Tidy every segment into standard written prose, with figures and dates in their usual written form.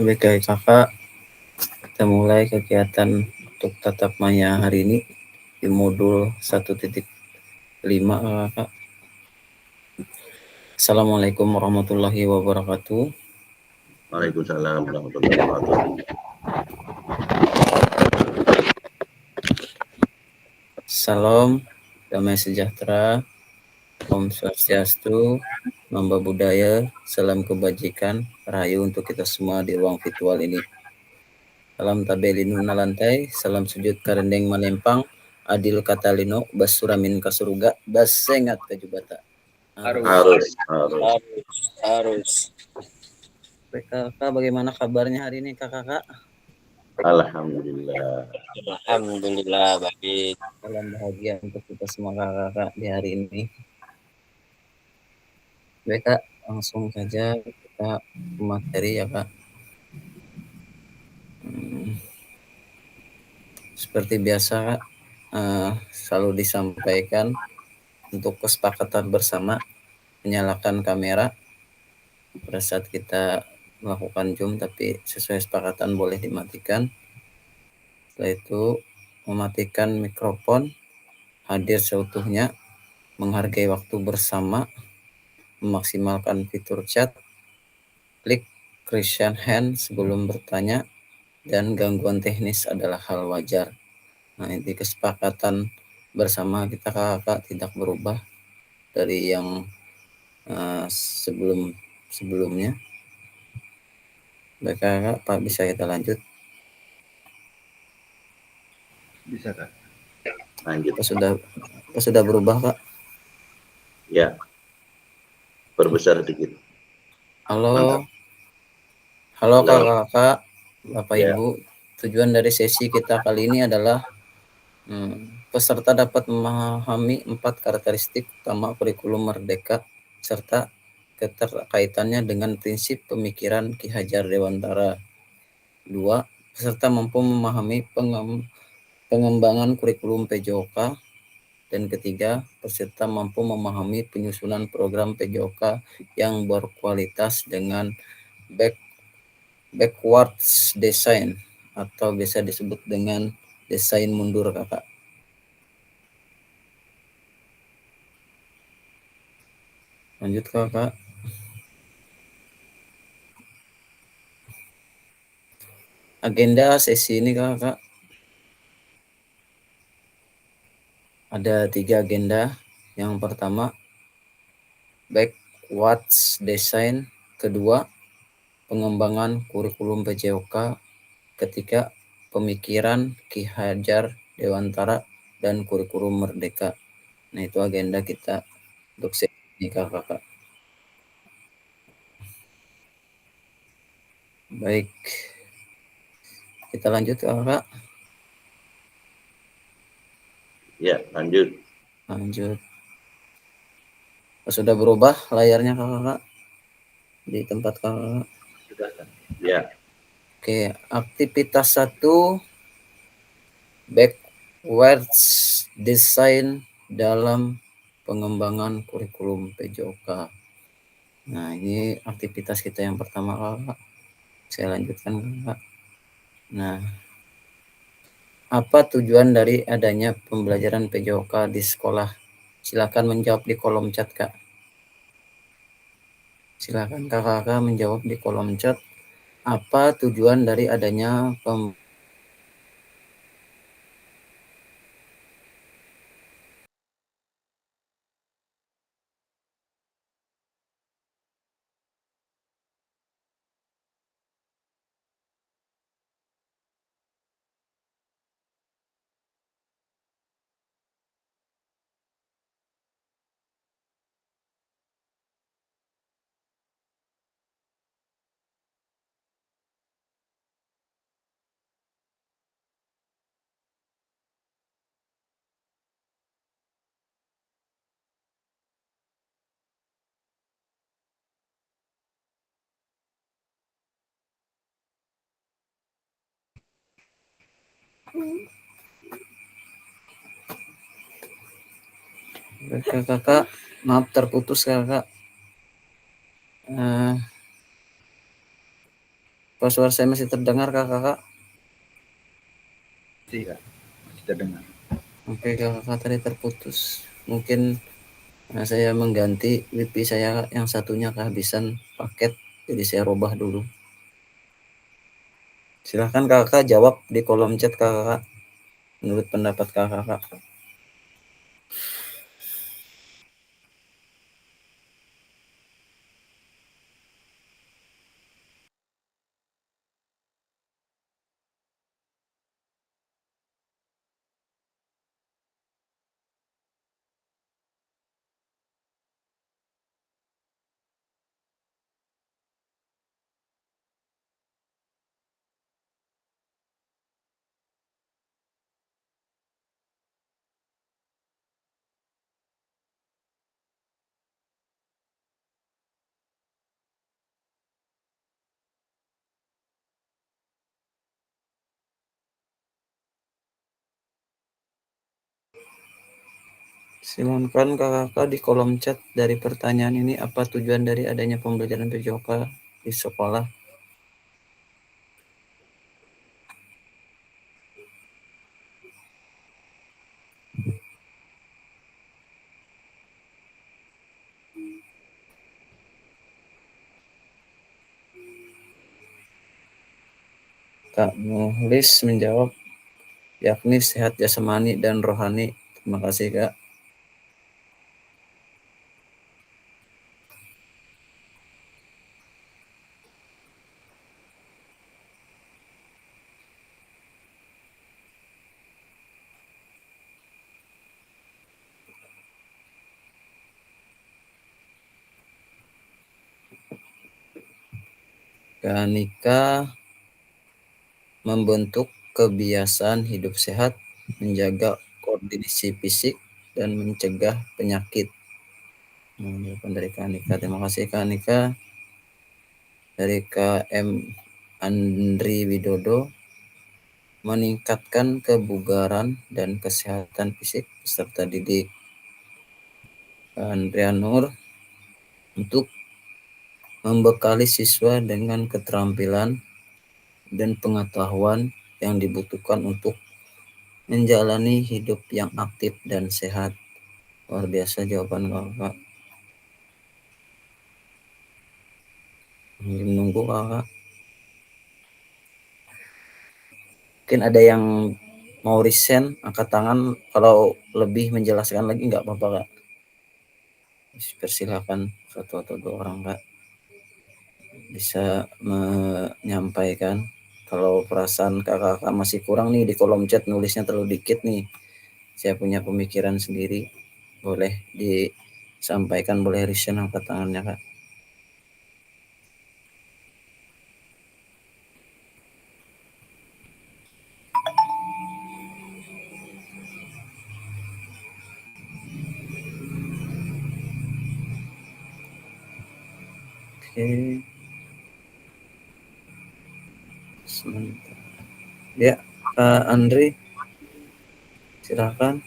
Baik kakak, kita mulai kegiatan untuk tatap maya hari ini di modul 1.5 kakak. Assalamualaikum warahmatullahi wabarakatuh. Waalaikumsalam warahmatullahi wabarakatuh. Salam damai sejahtera, Om Swastiastu, Namo Buddhaya, salam kebajikan, rahayu untuk kita semua di ruang virtual ini. Salam tabelinu nalantai, salam sujud karendeng manempang, adil katalino, basuramin kasuruga, basengat kajubata. Harus. Kakak, bagaimana kabarnya hari ini kakak? Alhamdulillah baik. Salam bahagia untuk kita semua kakak di hari ini. Baik kak, langsung saja kita ke materi ya kak. Seperti biasa kak, selalu disampaikan untuk kesepakatan bersama menyalakan kamera pada saat kita melakukan Zoom, tapi sesuai kesepakatan boleh dimatikan. Setelah itu mematikan mikrofon, hadir seutuhnya, menghargai waktu bersama, memaksimalkan fitur chat, klik raise hand sebelum bertanya, dan gangguan teknis adalah hal wajar. Nah, ini kesepakatan bersama kita kakak tidak berubah dari yang sebelumnya. Baik kakak, Pak, bisa kita lanjut? Bisa kak. Lanjut. Apa sudah berubah kak? Ya. Perbesar sedikit. Halo. Mantap. Halo kakak, Bapak ya. Ibu. Tujuan dari sesi kita kali ini adalah peserta dapat memahami 4 karakteristik utama kurikulum Merdeka serta keterkaitannya dengan prinsip pemikiran Ki Hajar Dewantara. 2. Peserta mampu memahami pengembangan kurikulum PJOK. Dan ketiga, peserta mampu memahami penyusunan program PJOK yang berkualitas dengan backwards design atau biasa disebut dengan desain mundur kakak. Lanjut kakak. Agenda sesi ini kakak ada 3 agenda. Yang pertama backwards design, kedua pengembangan kurikulum PJOK, ketiga pemikiran Ki Hajar Dewantara dan kurikulum Merdeka. Nah, itu agenda kita untuk sesi ini kakak. Baik, kita lanjut kakak. Ya, lanjut. Sudah berubah layarnya kakak di tempat kakak? Sudah. Ya. Oke, aktivitas 1, backwards design dalam pengembangan kurikulum PJOK. Nah, ini aktivitas kita yang pertama kakak. Saya lanjutkan kakak. Nah, apa tujuan dari adanya pembelajaran PJOK di sekolah? Silakan menjawab di kolom chat kak. Silakan kakak menjawab di kolom chat. Apa tujuan dari adanya kakak, maaf terputus kakak. Apa suara saya masih terdengar kakak? Kak, masih terdengar. Oke, kakak tadi terputus. Mungkin saya mengganti WiFi saya yang satunya kehabisan paket, jadi saya rubah dulu. Silahkan kakak jawab di kolom chat kakak, menurut pendapat kakak. Silakan kakak di kolom chat dari pertanyaan ini, apa tujuan dari adanya pembelajaran PJOK di sekolah? Kak Muhlis menjawab, yakni sehat jasmani dan rohani. Terima kasih kak. Kak Nika membentuk kebiasaan hidup sehat, menjaga koordinasi fisik, dan mencegah penyakit. Jawaban dari Kak Nika. Terima kasih Kak Nika. Dari KM Andri Widodo, meningkatkan kebugaran dan kesehatan fisik peserta didik. Andrea Nur, untuk membekali siswa dengan keterampilan dan pengetahuan yang dibutuhkan untuk menjalani hidup yang aktif dan sehat. Luar biasa jawaban kakak. Menunggu kakak. Mungkin ada yang mau resign, angkat tangan. Kalau lebih menjelaskan lagi nggak apa-apa kak. Persilakan satu atau dua orang kak bisa menyampaikan. Kalau perasaan kakak masih kurang nih di kolom chat nulisnya terlalu dikit nih, saya punya pemikiran sendiri, boleh disampaikan, boleh resign angkat tangannya kak. Oke, sebentar. Ya, Kak Andri, silakan.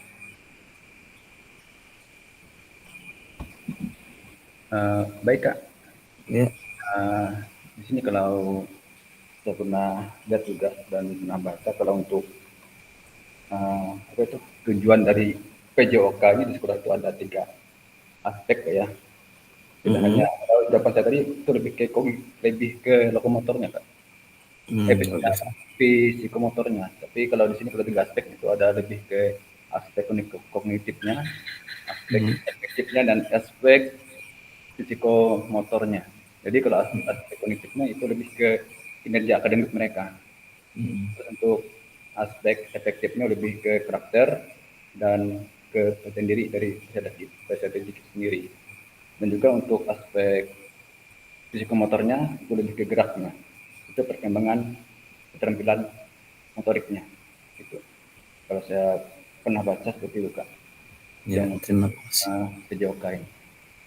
Baik Kak. Ya. Di sini kalau saya pernah lihat juga dan pernah baca, kalau untuk apa itu tujuan dari PJOK ini di sekolah itu ada 3 aspek ya. Tidak hanya kalau jawaban saya tadi itu lebih ke lokomotornya Kak. Psikomotornya. Tapi kalau di sini kalau 3 aspek itu ada lebih ke aspek kognitifnya, aspek efektifnya, dan aspek psikomotornya. Jadi kalau aspek kognitifnya itu lebih ke kinerja akademik mereka. Terus untuk aspek efektifnya lebih ke karakter dan ke potensi diri dari peserta didik sendiri. Dan juga untuk aspek psikomotornya itu lebih ke geraknya. Itu perkembangan keterampilan motoriknya. Itu. Kalau saya pernah baca seperti itu Kak. Ya, Yang terima kasih. PJOK ini.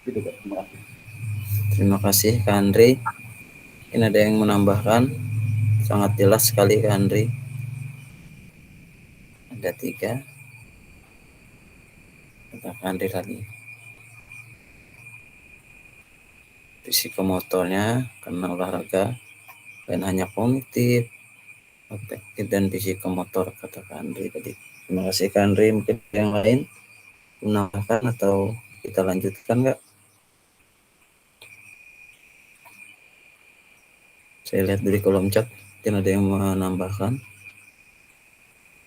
Itu Kak, terima kasih. Terima kasih Kak Andri. Mungkin ada yang menambahkan? Sangat jelas sekali Kak Andri. Ada 3. Kata Kak Andri tadi. Psikomotornya karena olahraga, dan hanya kognitif, afektif, dan psikomotor, kata Kak Andri tadi. Terima kasih Kak Andri. Mungkin yang lain menambahkan atau kita lanjutkan nggak? Saya lihat dari kolom chat mungkin ada yang menambahkan.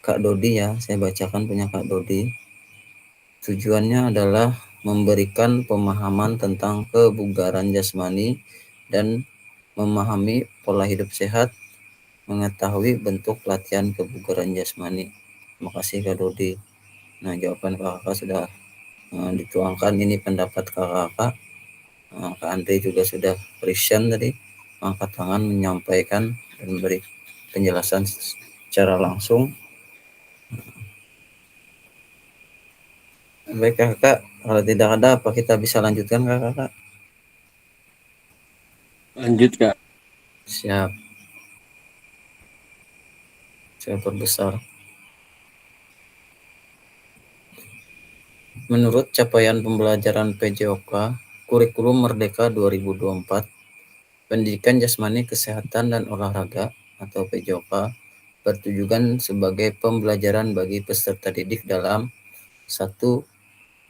Kak Dodi ya, saya bacakan punya Kak Dodi. Tujuannya adalah memberikan pemahaman tentang kebugaran jasmani dan memahami pola hidup sehat, mengetahui bentuk latihan kebugaran jasmani. Terima kasih Kak Dodi. Nah, jawaban kakak sudah dituangkan. Ini pendapat kakak. Kak Andre juga sudah present tadi, angkat tangan menyampaikan dan memberi penjelasan secara langsung. Baik kakak, kalau tidak ada apa kita bisa lanjutkan kakak? Lanjut Kak. Siap. Saya perbesar. Menurut capaian pembelajaran PJOK, Kurikulum Merdeka 2024, pendidikan jasmani, kesehatan, dan olahraga atau PJOK bertujuan sebagai pembelajaran bagi peserta didik dalam 1.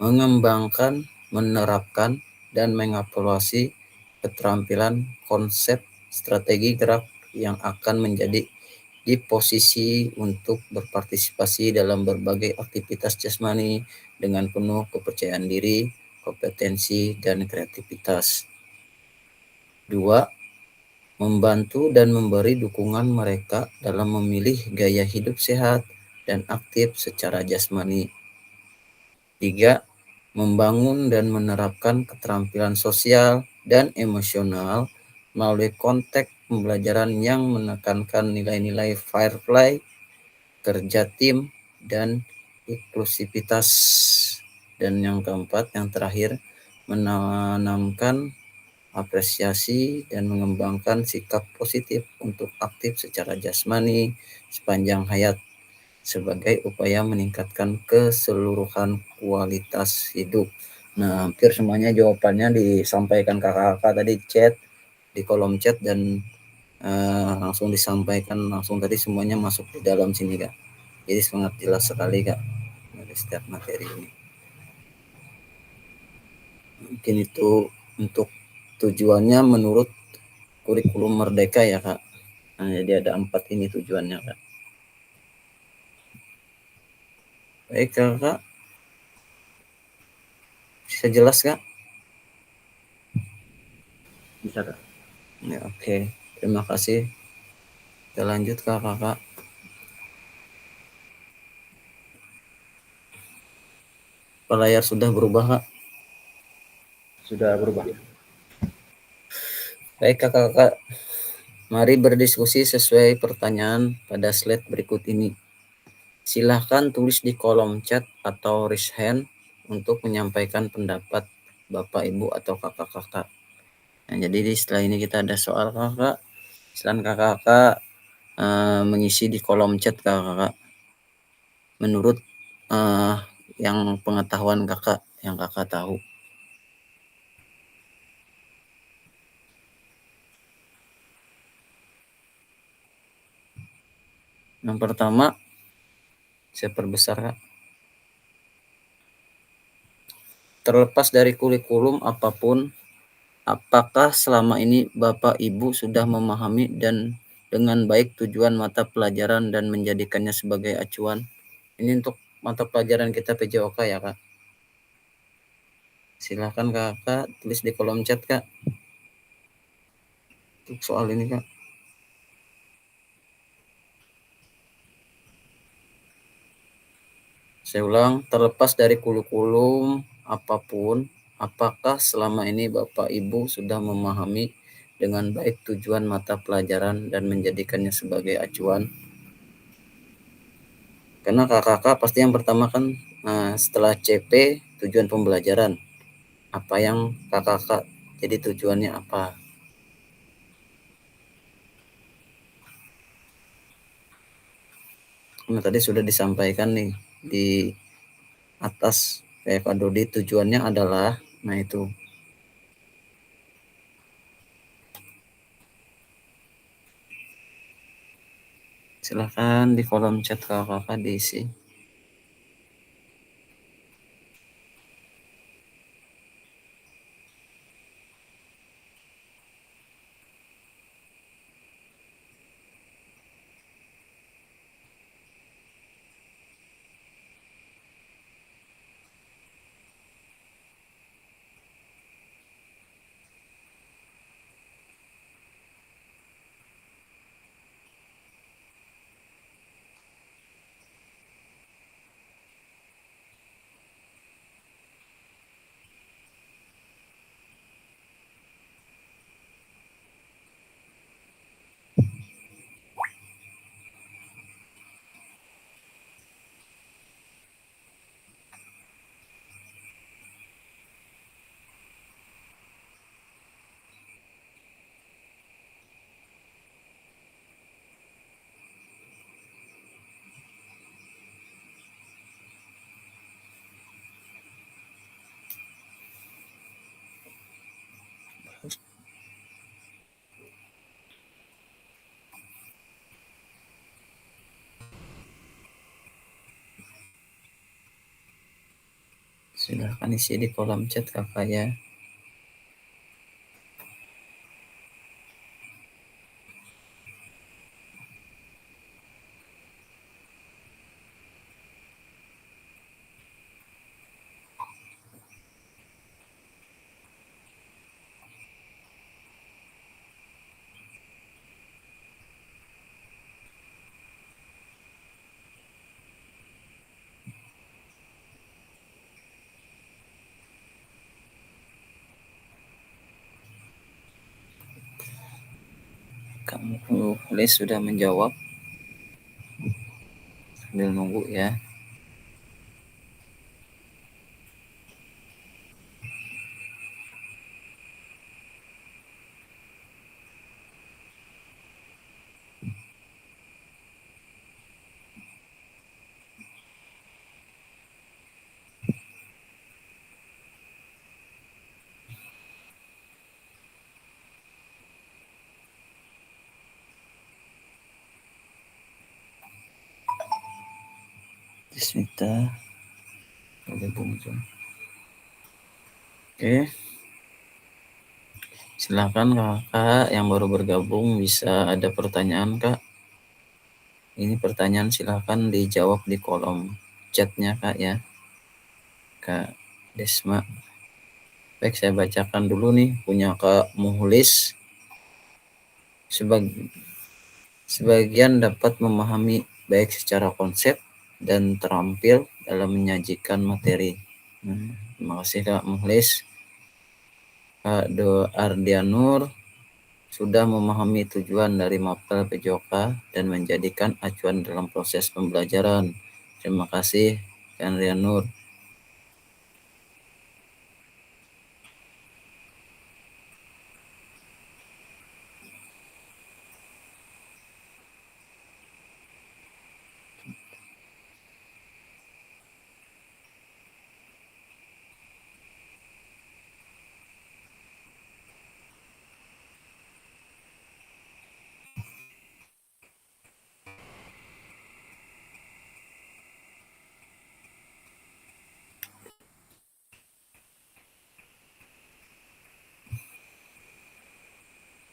Mengembangkan, menerapkan, dan mengevaluasi keterampilan konsep strategi gerak yang akan menjadi di posisi untuk berpartisipasi dalam berbagai aktivitas jasmani dengan penuh kepercayaan diri, kompetensi, dan kreativitas. 2. Membantu dan memberi dukungan mereka dalam memilih gaya hidup sehat dan aktif secara jasmani. 3. Membangun dan menerapkan keterampilan sosial dan emosional melalui konteks pembelajaran yang menekankan nilai-nilai fair play, kerja tim, dan inklusivitas. Dan yang keempat, yang terakhir, menanamkan apresiasi dan mengembangkan sikap positif untuk aktif secara jasmani sepanjang hayat sebagai upaya meningkatkan keseluruhan kualitas hidup. Nah, hampir semuanya jawabannya disampaikan kakak-kakak tadi chat di kolom chat dan langsung disampaikan langsung tadi, semuanya masuk di dalam sini Kak. Jadi sangat jelas sekali Kak dari setiap materi ini. Mungkin itu untuk tujuannya menurut kurikulum Merdeka ya Kak. Nah, jadi ada 4 ini tujuannya Kak. Baik Kak, bisa jelas Kak? Bisa Kak. Ya, oke. Terima kasih. Kita lanjut kakak. Layar sudah berubah Kak? Sudah berubah. Baik kakak-kakak, mari berdiskusi sesuai pertanyaan pada slide berikut ini. Silahkan tulis di kolom chat atau raise hand untuk menyampaikan pendapat Bapak, Ibu, atau kakak-kakak. Nah, jadi setelah ini kita ada soal kakak. Silakan kakak-kakak mengisi di kolom chat kakak-kakak. Menurut yang pengetahuan kakak, yang kakak tahu. Yang pertama, saya perbesar Kak. Terlepas dari kurikulum apapun, apakah selama ini Bapak Ibu sudah memahami dan dengan baik tujuan mata pelajaran dan menjadikannya sebagai acuan? Ini untuk mata pelajaran kita PJOK ya Kak. Silahkan kakak tulis di kolom chat Kak. Untuk soal ini Kak. Saya ulang, terlepas dari kurikulum apapun, apakah selama ini Bapak Ibu sudah memahami dengan baik tujuan mata pelajaran dan menjadikannya sebagai acuan? Karena kakak-kakak pasti yang pertama kan setelah CP tujuan pembelajaran. Apa yang kakak-kakak jadi tujuannya apa? Nah, tadi sudah disampaikan nih di atas kayak Pak Dodi, tujuannya adalah, nah itu Silahkan di kolom chat kakak diisi. Silahkan isi di kolom chat kakak ya. Kamu tulis sudah menjawab, sambil nunggu ya. Desmita, oke, silakan kakak yang baru bergabung, bisa ada pertanyaan kak? Ini pertanyaan silakan dijawab di kolom chatnya kak ya, Kak Desma. Baik, saya bacakan dulu nih punya Kak Muhlis. Sebagian dapat memahami baik secara konsep dan terampil dalam menyajikan materi. Terima kasih Kak Muhlis. Kak Do Ardianur sudah memahami tujuan dari mapel PJOK dan menjadikan acuan dalam proses pembelajaran. Terima kasih Kak Ardianur.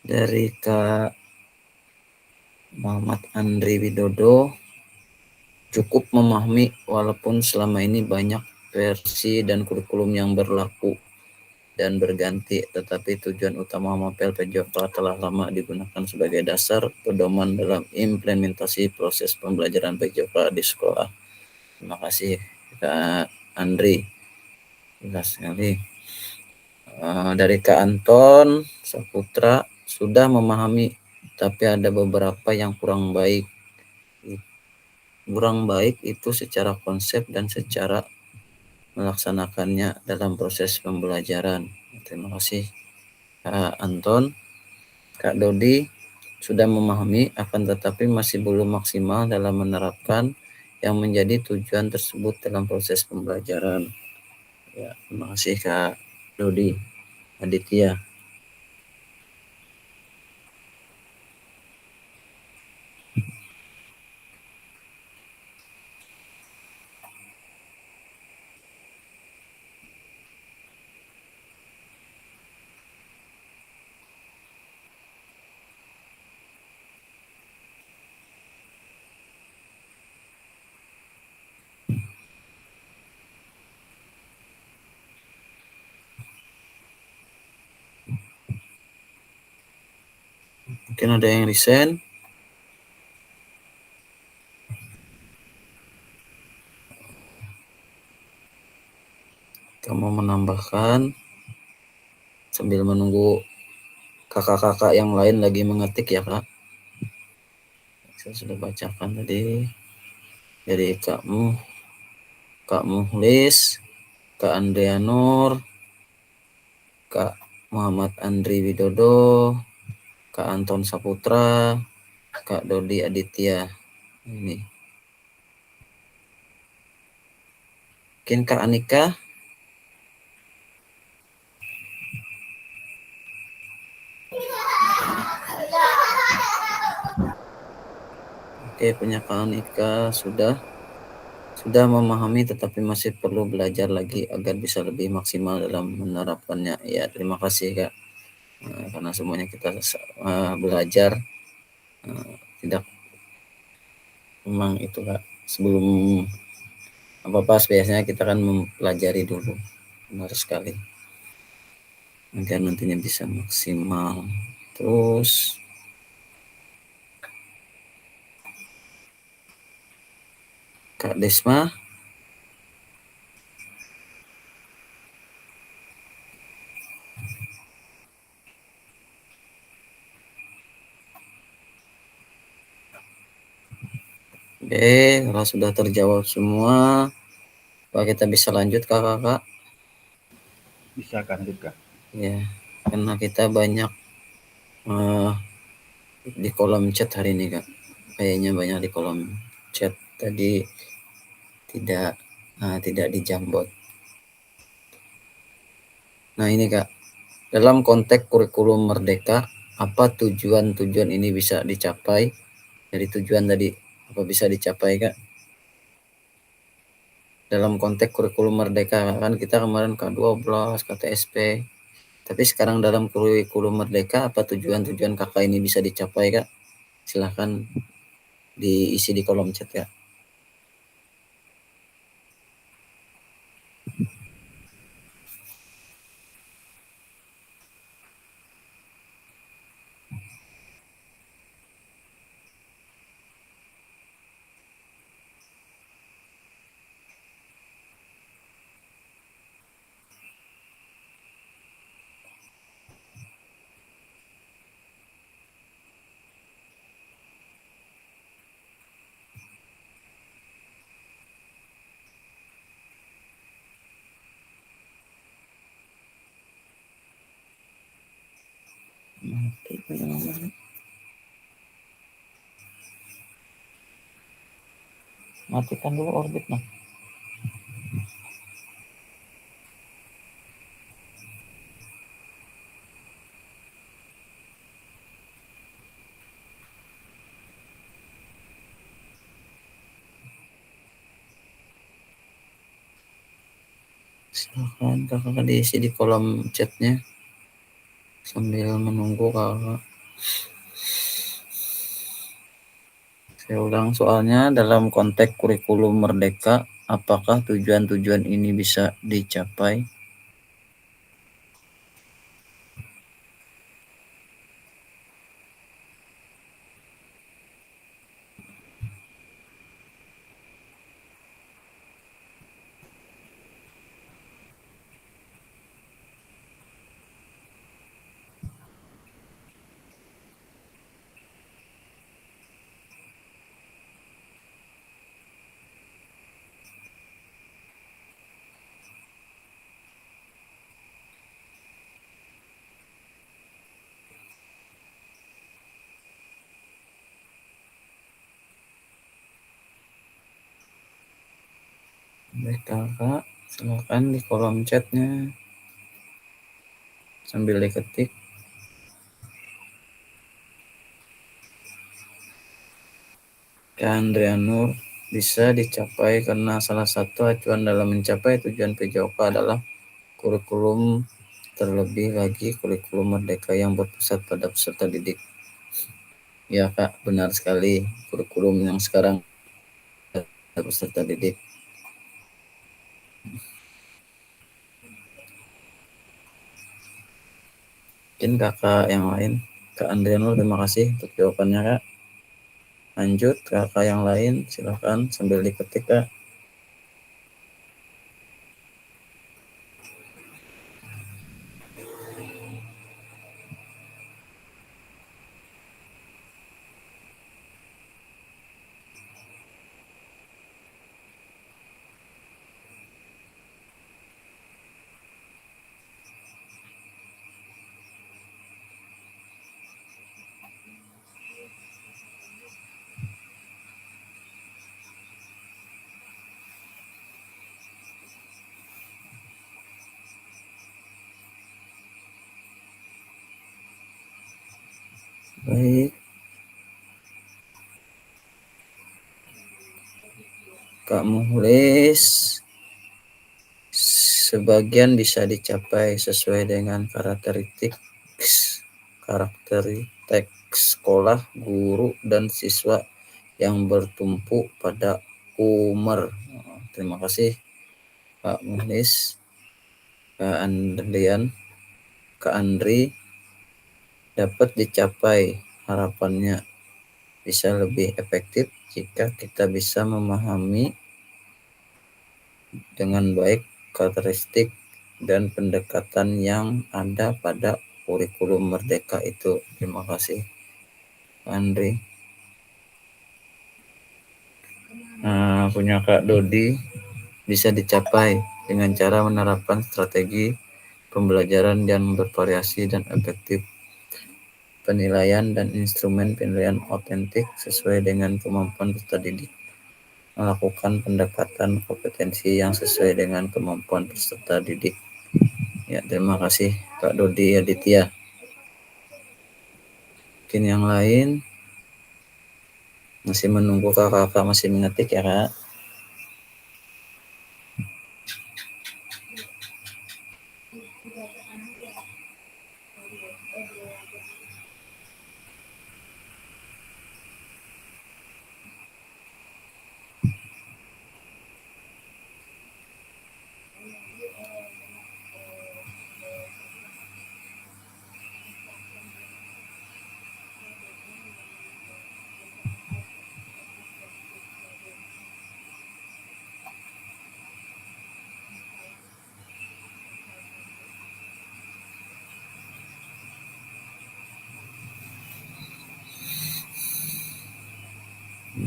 Dari Kak Muhammad Andri Widodo, cukup memahami walaupun selama ini banyak versi dan kurikulum yang berlaku dan berganti, tetapi tujuan utama mapel PJOK telah lama digunakan sebagai dasar pedoman dalam implementasi proses pembelajaran PJOK di sekolah. Terima kasih Kak Andri, jelas sekali. Dari Kak Anton Saputra, sudah memahami tapi ada beberapa yang kurang baik. Kurang baik itu secara konsep dan secara melaksanakannya dalam proses pembelajaran. Terima kasih Kak Anton. Kak Dodi sudah memahami akan tetapi masih belum maksimal dalam menerapkan yang menjadi tujuan tersebut dalam proses pembelajaran. Ya, terima kasih Kak Dodi Aditya. Mungkin ada yang resign. Kamu menambahkan sambil menunggu kakak-kakak yang lain lagi mengetik ya Kak. Saya sudah bacakan tadi dari Kak Muhlis, Kak Andrianur, Kak Muhammad Andri Widodo, Kak Anton Saputra, Kak Dodi Aditya. Ini. Mungkin Kak Anika. Oke, punya Kak Anika sudah memahami tetapi masih perlu belajar lagi agar bisa lebih maksimal dalam menerapkannya. Ya, terima kasih Kak. Karena semuanya kita belajar, tidak memang itu Kak. Sebelum apa-apa biasanya kita kan mempelajari dulu. Benar sekali. Agar nantinya bisa maksimal. Terus Kak Desma. Oke, kalau sudah terjawab semua, apa kita bisa lanjut Kakak? Bisa kan juga. Ya, karena kita banyak di kolom chat hari ini Kak. Kayaknya banyak di kolom chat tadi tidak dijambot. Nah ini Kak, dalam konteks kurikulum merdeka, apa tujuan-tujuan ini bisa dicapai? Dari tujuan tadi, apa bisa dicapai Kak? Dalam konteks kurikulum merdeka, kan kita kemarin K12, KTSP. Tapi sekarang dalam kurikulum merdeka, apa tujuan-tujuan kakak ini bisa dicapai Kak? Silahkan diisi di kolom chat ya. Matikan dulu orbit nah. Silahkan kakak diisi di kolom chatnya sambil menunggu kakak. Saya ulang soalnya, dalam konteks kurikulum merdeka, apakah tujuan-tujuan ini bisa dicapai? Baik kakak, silakan di kolom chatnya sambil diketik. Andrianur, bisa dicapai karena salah satu acuan dalam mencapai tujuan PJOK adalah kurikulum, terlebih lagi kurikulum merdeka yang berpusat pada peserta didik. Ya Kak, benar sekali, kurikulum yang sekarang ada peserta didik. Mungkin kakak yang lain Kak Andriano, terima kasih untuk jawabannya Kak. Lanjut kakak yang lain, silakan sambil diketik Kak. Baik, Kak Muhlis, sebagian bisa dicapai sesuai dengan karakteristik sekolah, guru, dan siswa yang bertumpu pada Umar. Terima kasih Kak Muhlis, Kak Andrian, Kak Andri. Dapat dicapai harapannya bisa lebih efektif jika kita bisa memahami dengan baik karakteristik dan pendekatan yang ada pada kurikulum Merdeka itu. Terima kasih, Andri. Punya Kak Dodi, bisa dicapai dengan cara menerapkan strategi pembelajaran yang bervariasi dan efektif, penilaian dan instrumen penilaian otentik sesuai dengan kemampuan peserta didik, melakukan pendekatan kompetensi yang sesuai dengan kemampuan peserta didik. Ya, terima kasih Kak Dodi Aditya. Mungkin yang lain masih menunggu kakak masih mengetik ya Kak.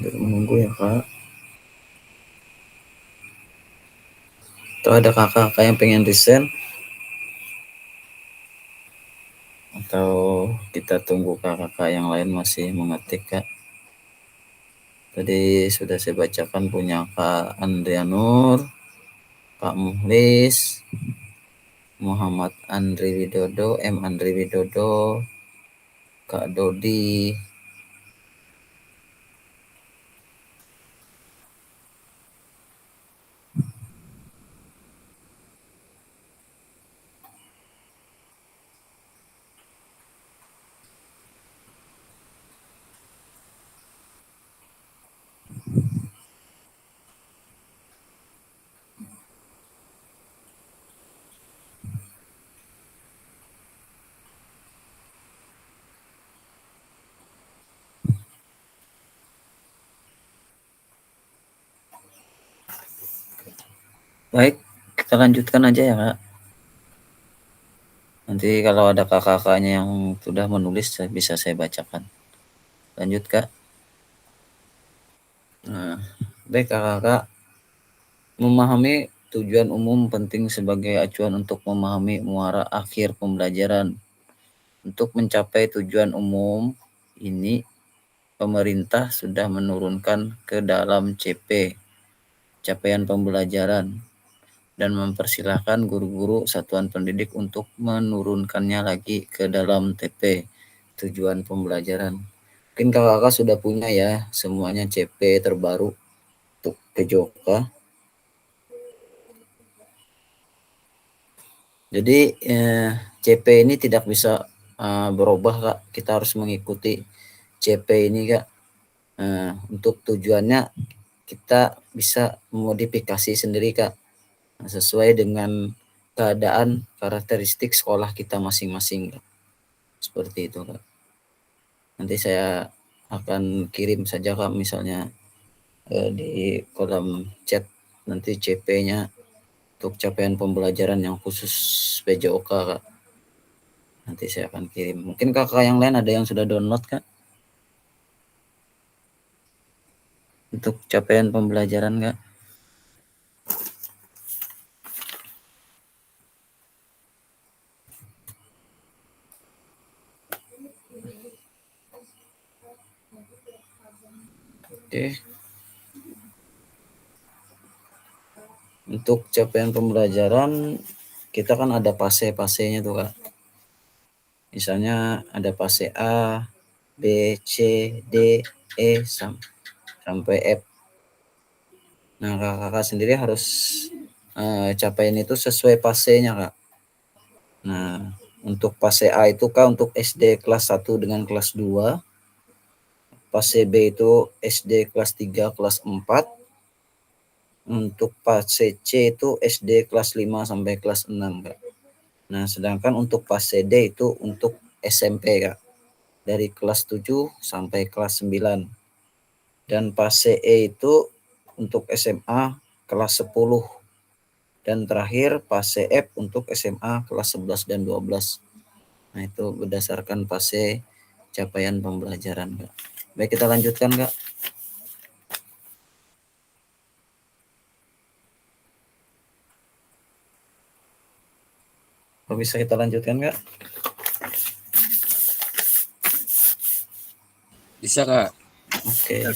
Menunggu ya Kak. Atau ada kakak yang pengen resign? Atau kita tunggu kakak yang lain masih mengetik Kak? Tadi sudah saya bacakan punya Kak Andrianur, Kak Muhlis, Muhammad Andri Widodo, M Andri Widodo, Kak Dodi. Baik, kita lanjutkan aja ya Kak. Nanti kalau ada kakak-kakaknya yang sudah menulis bisa saya bacakan. Lanjut Kak. Nah, baik kakak-kakak, memahami tujuan umum penting sebagai acuan untuk memahami muara akhir pembelajaran. Untuk mencapai tujuan umum ini, pemerintah sudah menurunkan ke dalam CP, capaian pembelajaran, dan mempersilahkan guru-guru satuan pendidik untuk menurunkannya lagi ke dalam TP, tujuan pembelajaran. Mungkin kakak-kakak sudah punya ya semuanya CP terbaru untuk PJOKA. Jadi CP ini tidak bisa berubah Kak. Kita harus mengikuti CP ini Kak. Untuk tujuannya kita bisa memodifikasi sendiri Kak, sesuai dengan keadaan karakteristik sekolah kita masing-masing Kak. Seperti itu Kak. Nanti saya akan kirim saja Kak, misalnya di kolom chat nanti CP-nya untuk capaian pembelajaran yang khusus PJOK Kak. Nanti saya akan kirim. Mungkin kakak yang lain ada yang sudah download Kak? Untuk capaian pembelajaran Kak? Oke. Untuk capaian pembelajaran kita kan ada fase-fasenya tuh Kak. Misalnya ada fase A, B, C, D, E sampai F. Nah, kakak sendiri harus capaian itu sesuai fasenya Kak. Nah, untuk fase A itu Kak untuk SD kelas 1 dengan kelas 2. Fase B itu SD kelas 3, kelas 4. Untuk fase C itu SD kelas 5 sampai kelas 6 Kak. Nah, sedangkan untuk fase D itu untuk SMP Kak. Dari kelas 7 sampai kelas 9. Dan fase E itu untuk SMA kelas 10. Dan terakhir fase F untuk SMA kelas 11 dan 12. Nah, itu berdasarkan fase capaian pembelajaran Kak. Baik, kita lanjutkan Kak. Apa bisa kita lanjutkan Kak? Bisa Kak. Oke.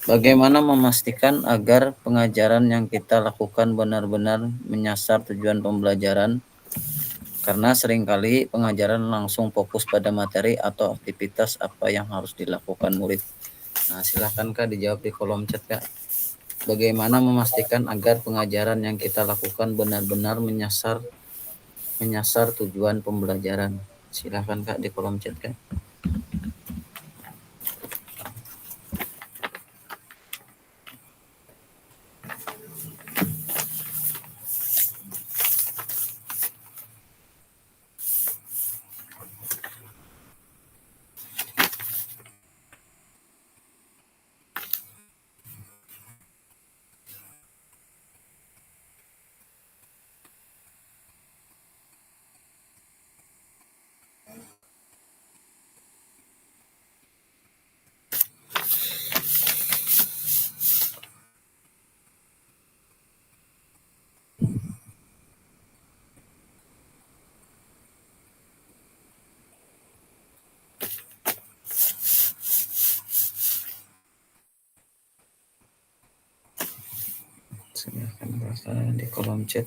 Bagaimana memastikan agar pengajaran yang kita lakukan benar-benar menyasar tujuan pembelajaran? Karena seringkali pengajaran langsung fokus pada materi atau aktivitas apa yang harus dilakukan murid. Nah, silahkan Kak dijawab di kolom chat Kak. Bagaimana memastikan agar pengajaran yang kita lakukan benar-benar menyasar tujuan pembelajaran? Silahkan Kak di kolom chat Kak. Silahkan Kakak di kolom chat.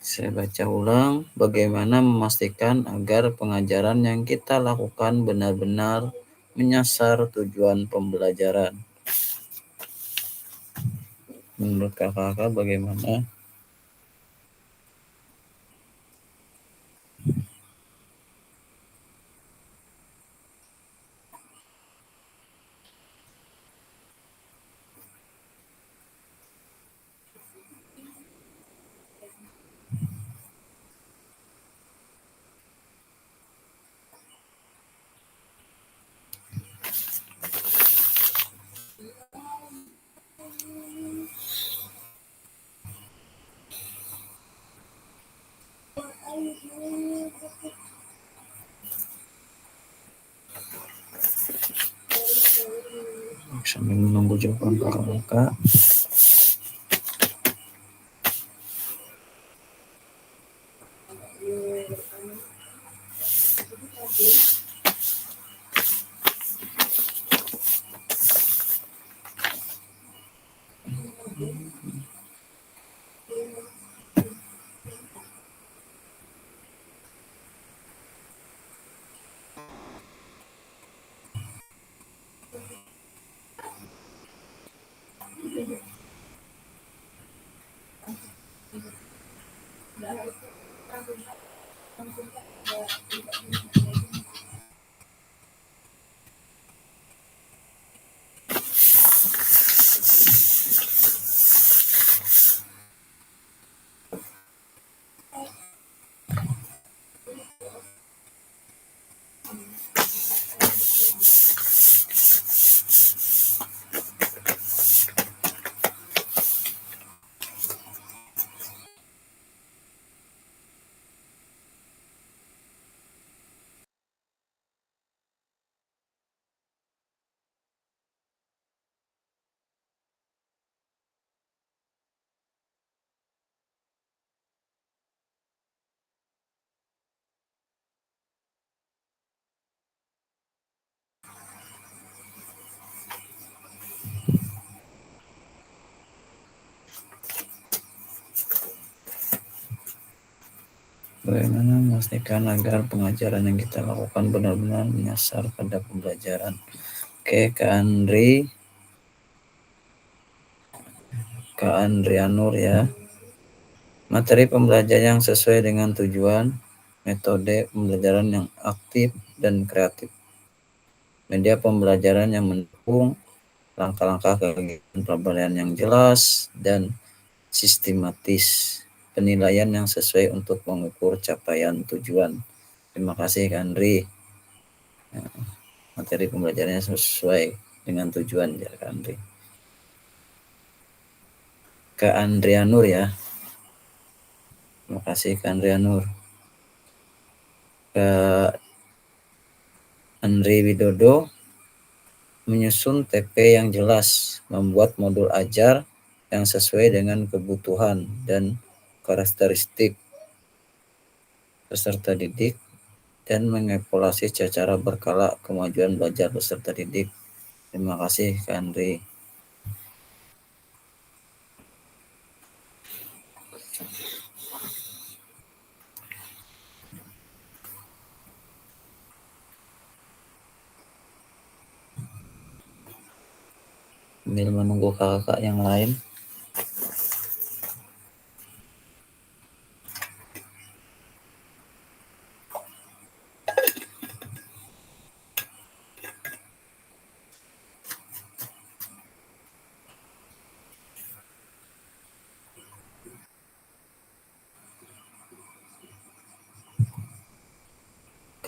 Saya baca ulang, bagaimana memastikan agar pengajaran yang kita lakukan benar-benar menyasar tujuan pembelajaran. Menurut kakak bagaimana? Sambil menunggu jawaban kakak. Bagaimana memastikan agar pengajaran yang kita lakukan benar-benar menyasar pada pembelajaran? Oke, Kak Andrianur ya. Materi pembelajaran yang sesuai dengan tujuan, metode pembelajaran yang aktif dan kreatif, media pembelajaran yang mendukung, langkah-langkah kegiatan pembelajaran yang jelas dan sistematis, penilaian yang sesuai untuk mengukur capaian tujuan. Terima kasih Kak Andri. Materi pembelajarannya sesuai dengan tujuan ya Kak Andri. Kak Andrianur ya. Terima kasih Kak Andrianur. Kak Andri Widodo, menyusun TP yang jelas, membuat modul ajar yang sesuai dengan kebutuhan dan karakteristik peserta didik, dan mengevaluasi secara berkala kemajuan belajar peserta didik. Terima kasih Kak Andri. Sambil menunggu kakak yang lain.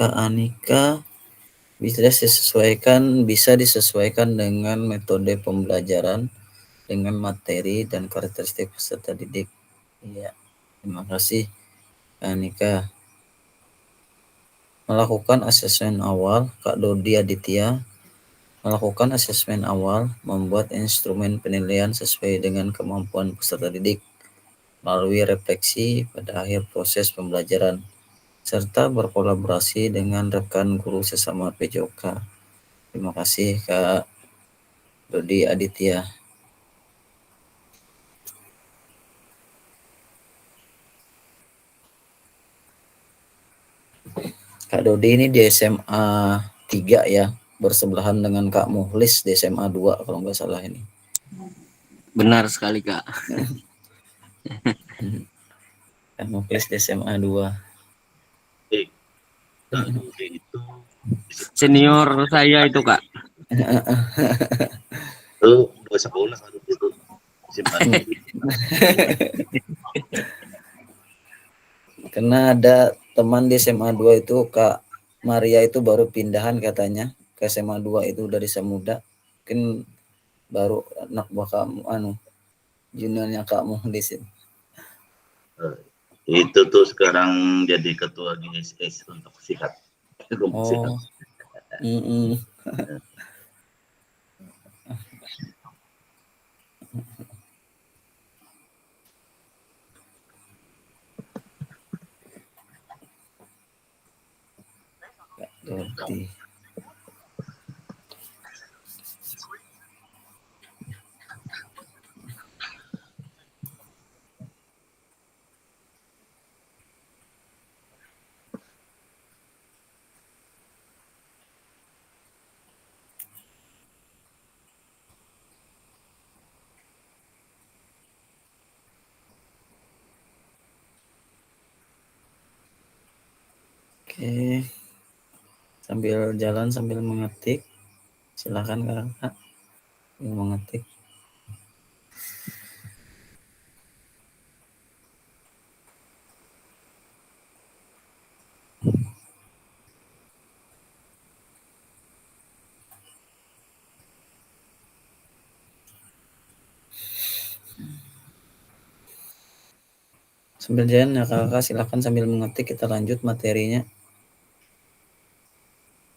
Kak Anika, bisa disesuaikan dengan metode pembelajaran dengan materi dan karakteristik peserta didik. Iya, terima kasih Kak Anika. Melakukan asesmen awal, Kak Dodi Aditya. Melakukan asesmen awal, membuat instrumen penilaian sesuai dengan kemampuan peserta didik melalui refleksi pada akhir proses pembelajaran, serta berkolaborasi dengan rekan guru sesama PJOK. Terima kasih Kak Dodi Aditya. Kak Dodi ini di SMA 3 ya, bersebelahan dengan Kak Muhlis di SMA 2 kalau nggak salah ini. Benar sekali Kak. Kak Muhlis di SMA 2. Kak Dodi itu Senior saya itu Kak. lu dua sekolah harus itu simpan. Karena ada teman di SMA 2 itu Kak Maria itu baru pindahan katanya ke SMA 2 itu dari Semuda. Mungkin baru anak buah kamu juniornya Kak Muhlis itu. Itu tuh sekarang jadi ketua GSS untuk sihat. Oh. Kak Dodi. Oke. Sambil jalan sambil mengetik. Silakan Kakak yang mengetik. Sambil jalan ya Kakak, silakan sambil mengetik, kita lanjut materinya.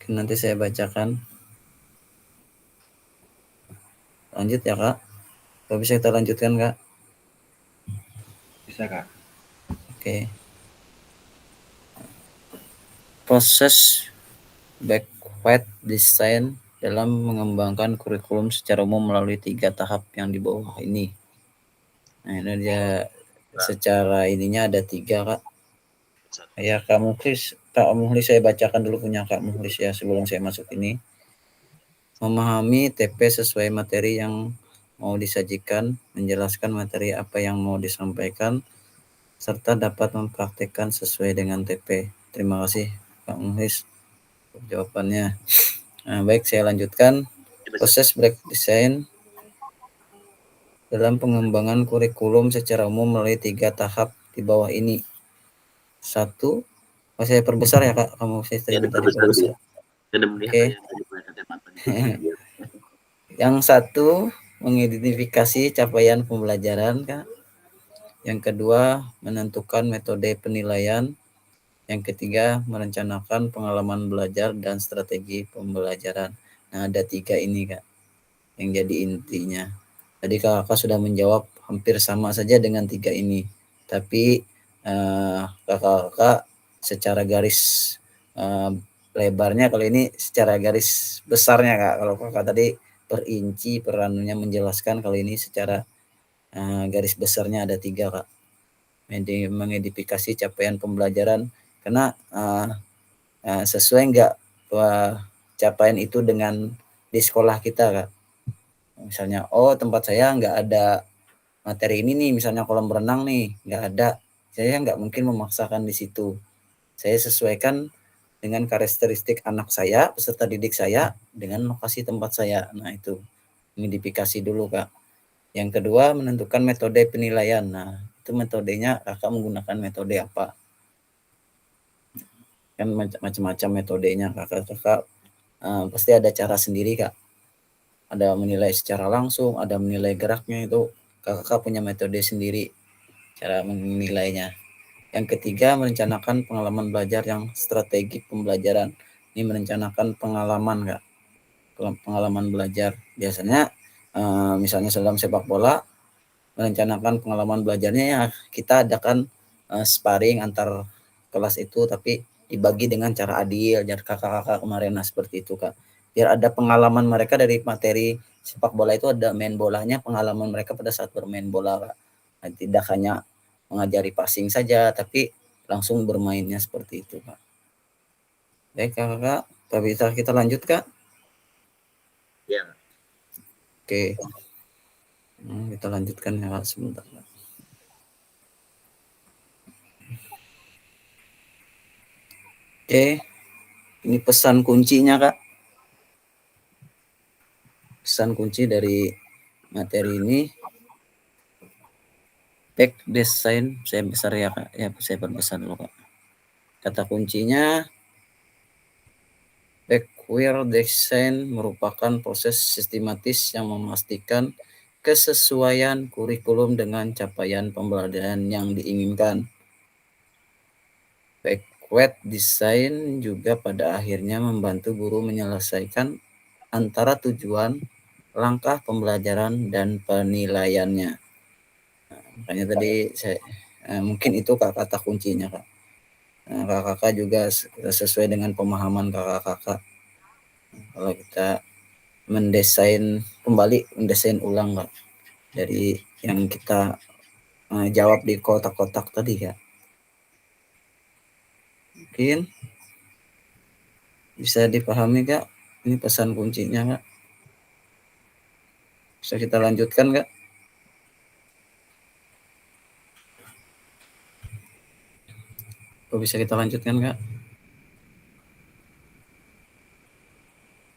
Oke, nanti saya bacakan. Lanjut ya Kak. Kalau bisa kita lanjutkan Kak. Bisa Kak. Oke. Proses backward design dalam mengembangkan kurikulum secara umum melalui 3 tahap yang di bawah ini. Nah ini dia secara ininya ada 3 Kak. Ya Kak Muhlis saya bacakan dulu punya Kak Muhlis ya sebelum saya masuk ini. Memahami TP sesuai materi yang mau disajikan, menjelaskan materi apa yang mau disampaikan, serta dapat mempraktikkan sesuai dengan TP. Terima kasih Kak Muhlis untuk jawabannya. Nah, baik, saya lanjutkan. Proses break design dalam pengembangan kurikulum secara umum melalui 3 tahap di bawah ini. 1, saya perbesar ya Kak, kamu saya tadi perbesar. Oke. Yang 1, mengidentifikasi capaian pembelajaran Kak. Yang kedua, menentukan metode penilaian. Yang ketiga, merencanakan pengalaman belajar dan strategi pembelajaran. Nah, ada 3 ini Kak yang jadi intinya. Tadi kakak sudah menjawab hampir sama saja dengan 3 ini. Tapi kakak secara garis lebarnya, kalau ini secara garis besarnya Kak. Kalau kakak tadi perinci peranunya menjelaskan, kalau ini secara garis besarnya ada 3 Kak. Mengidentifikasi capaian pembelajaran, karena sesuai enggak capaian itu dengan di sekolah kita Kak. Misalnya, tempat saya nggak ada materi ini nih, misalnya kolam renang nih, nggak ada. Saya nggak mungkin memaksakan di situ. Saya sesuaikan dengan karakteristik anak saya, peserta didik saya, dengan lokasi tempat saya. Nah, itu mengidentifikasi dulu Kak. Yang kedua, menentukan metode penilaian. Nah, itu metodenya kakak menggunakan metode apa? Kan macam-macam metodenya kakak pasti ada cara sendiri Kak. Ada menilai secara langsung, ada menilai geraknya, itu kakak punya metode sendiri cara menilainya. Yang ketiga, merencanakan pengalaman belajar yang strategi pembelajaran. Ini merencanakan pengalaman Kak, pengalaman belajar. Biasanya misalnya dalam sepak bola, merencanakan pengalaman belajarnya ya kita adakan sparring antar kelas itu, tapi dibagi dengan cara adil, biar kakak-kakak kemarin seperti itu Kak. Biar ada pengalaman mereka dari materi sepak bola itu, ada main bolanya, pengalaman mereka pada saat bermain bola Kak. Nah, tidak hanya mengajari passing saja, tapi langsung bermainnya seperti itu Kak. Baik kakak, bisa kita lanjut Kak? Ya. Oke. Kita lanjutkan ya Kak sebentar. Oke, ini pesan kuncinya Kak. Pesan kunci dari materi ini, back design, saya besar ya Kak, ya saya perbesar dulu Kak. Kata kuncinya, backward design merupakan proses sistematis yang memastikan kesesuaian kurikulum dengan capaian pembelajaran yang diinginkan. Backward design juga pada akhirnya membantu guru menyelesaikan antara tujuan, langkah pembelajaran, dan penilaiannya. Nah, makanya tadi saya mungkin itu kata kuncinya Kak. Nah, kakak juga sesuai dengan pemahaman kakak-kakak. Kalau kita mendesain ulang Kak, dari yang kita jawab di kotak-kotak tadi Kak. Mungkin bisa dipahami Kak, ini pesan kuncinya Kak. Bisa kita lanjutkan Kak? Bisa kita lanjutkan Kak?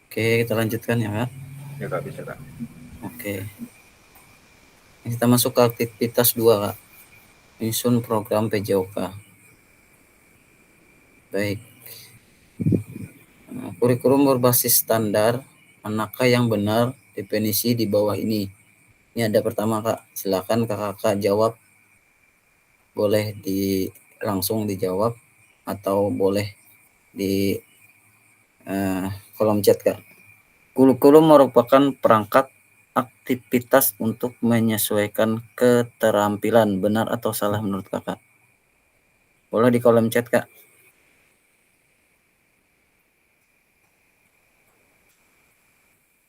Oke, kita lanjutkan ya Kak. Ya Kak, bisa Kak. Oke. Kita masuk ke aktivitas 2 Kak. Menyusun program PJOK. Baik. Kurikulum berbasis standar, manakah yang benar? Definisi di bawah ini. Ini ada pertama Kak, silakan kakak jawab. Boleh langsung dijawab atau boleh di kolom chat Kak. Kurikulum merupakan perangkat aktivitas untuk menyesuaikan keterampilan, benar atau salah menurut kakak? Boleh di kolom chat Kak.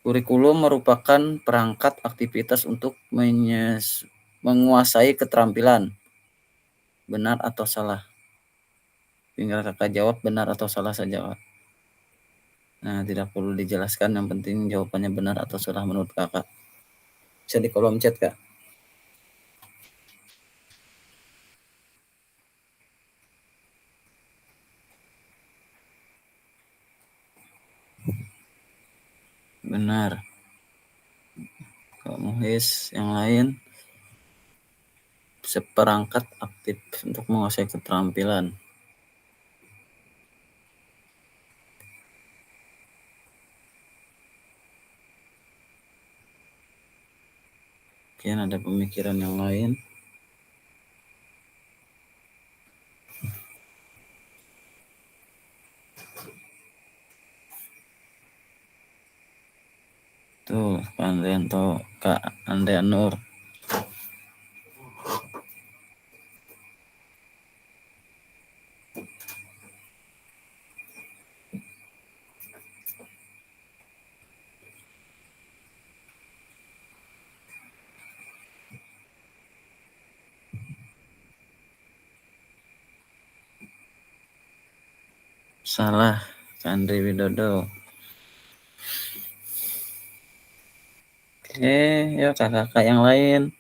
Kurikulum merupakan perangkat aktivitas untuk menguasai keterampilan, benar atau salah? Tinggal kakak jawab benar atau salah saja, Kak. Nah, tidak perlu dijelaskan, yang penting jawabannya benar atau salah menurut kakak. Bisa di kolom chat, Kak. Benar. Kak Muhis, yang lain seperangkat aktif untuk menguasai keterampilan. Mungkin ada pemikiran yang lain. Tuh, Kak Andrianto, Kak Andrian Nur. Salah, Kak Andri Widodo. Oke, yuk kakak-kakak yang lain.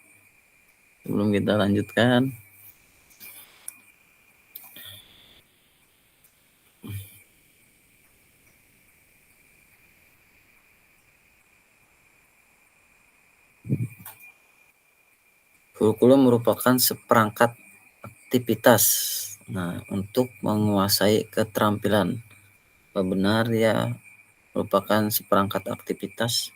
Sebelum kita lanjutkan. Kurikulum merupakan seperangkat aktivitas untuk menguasai keterampilan. Apa benar ya merupakan seperangkat aktivitas?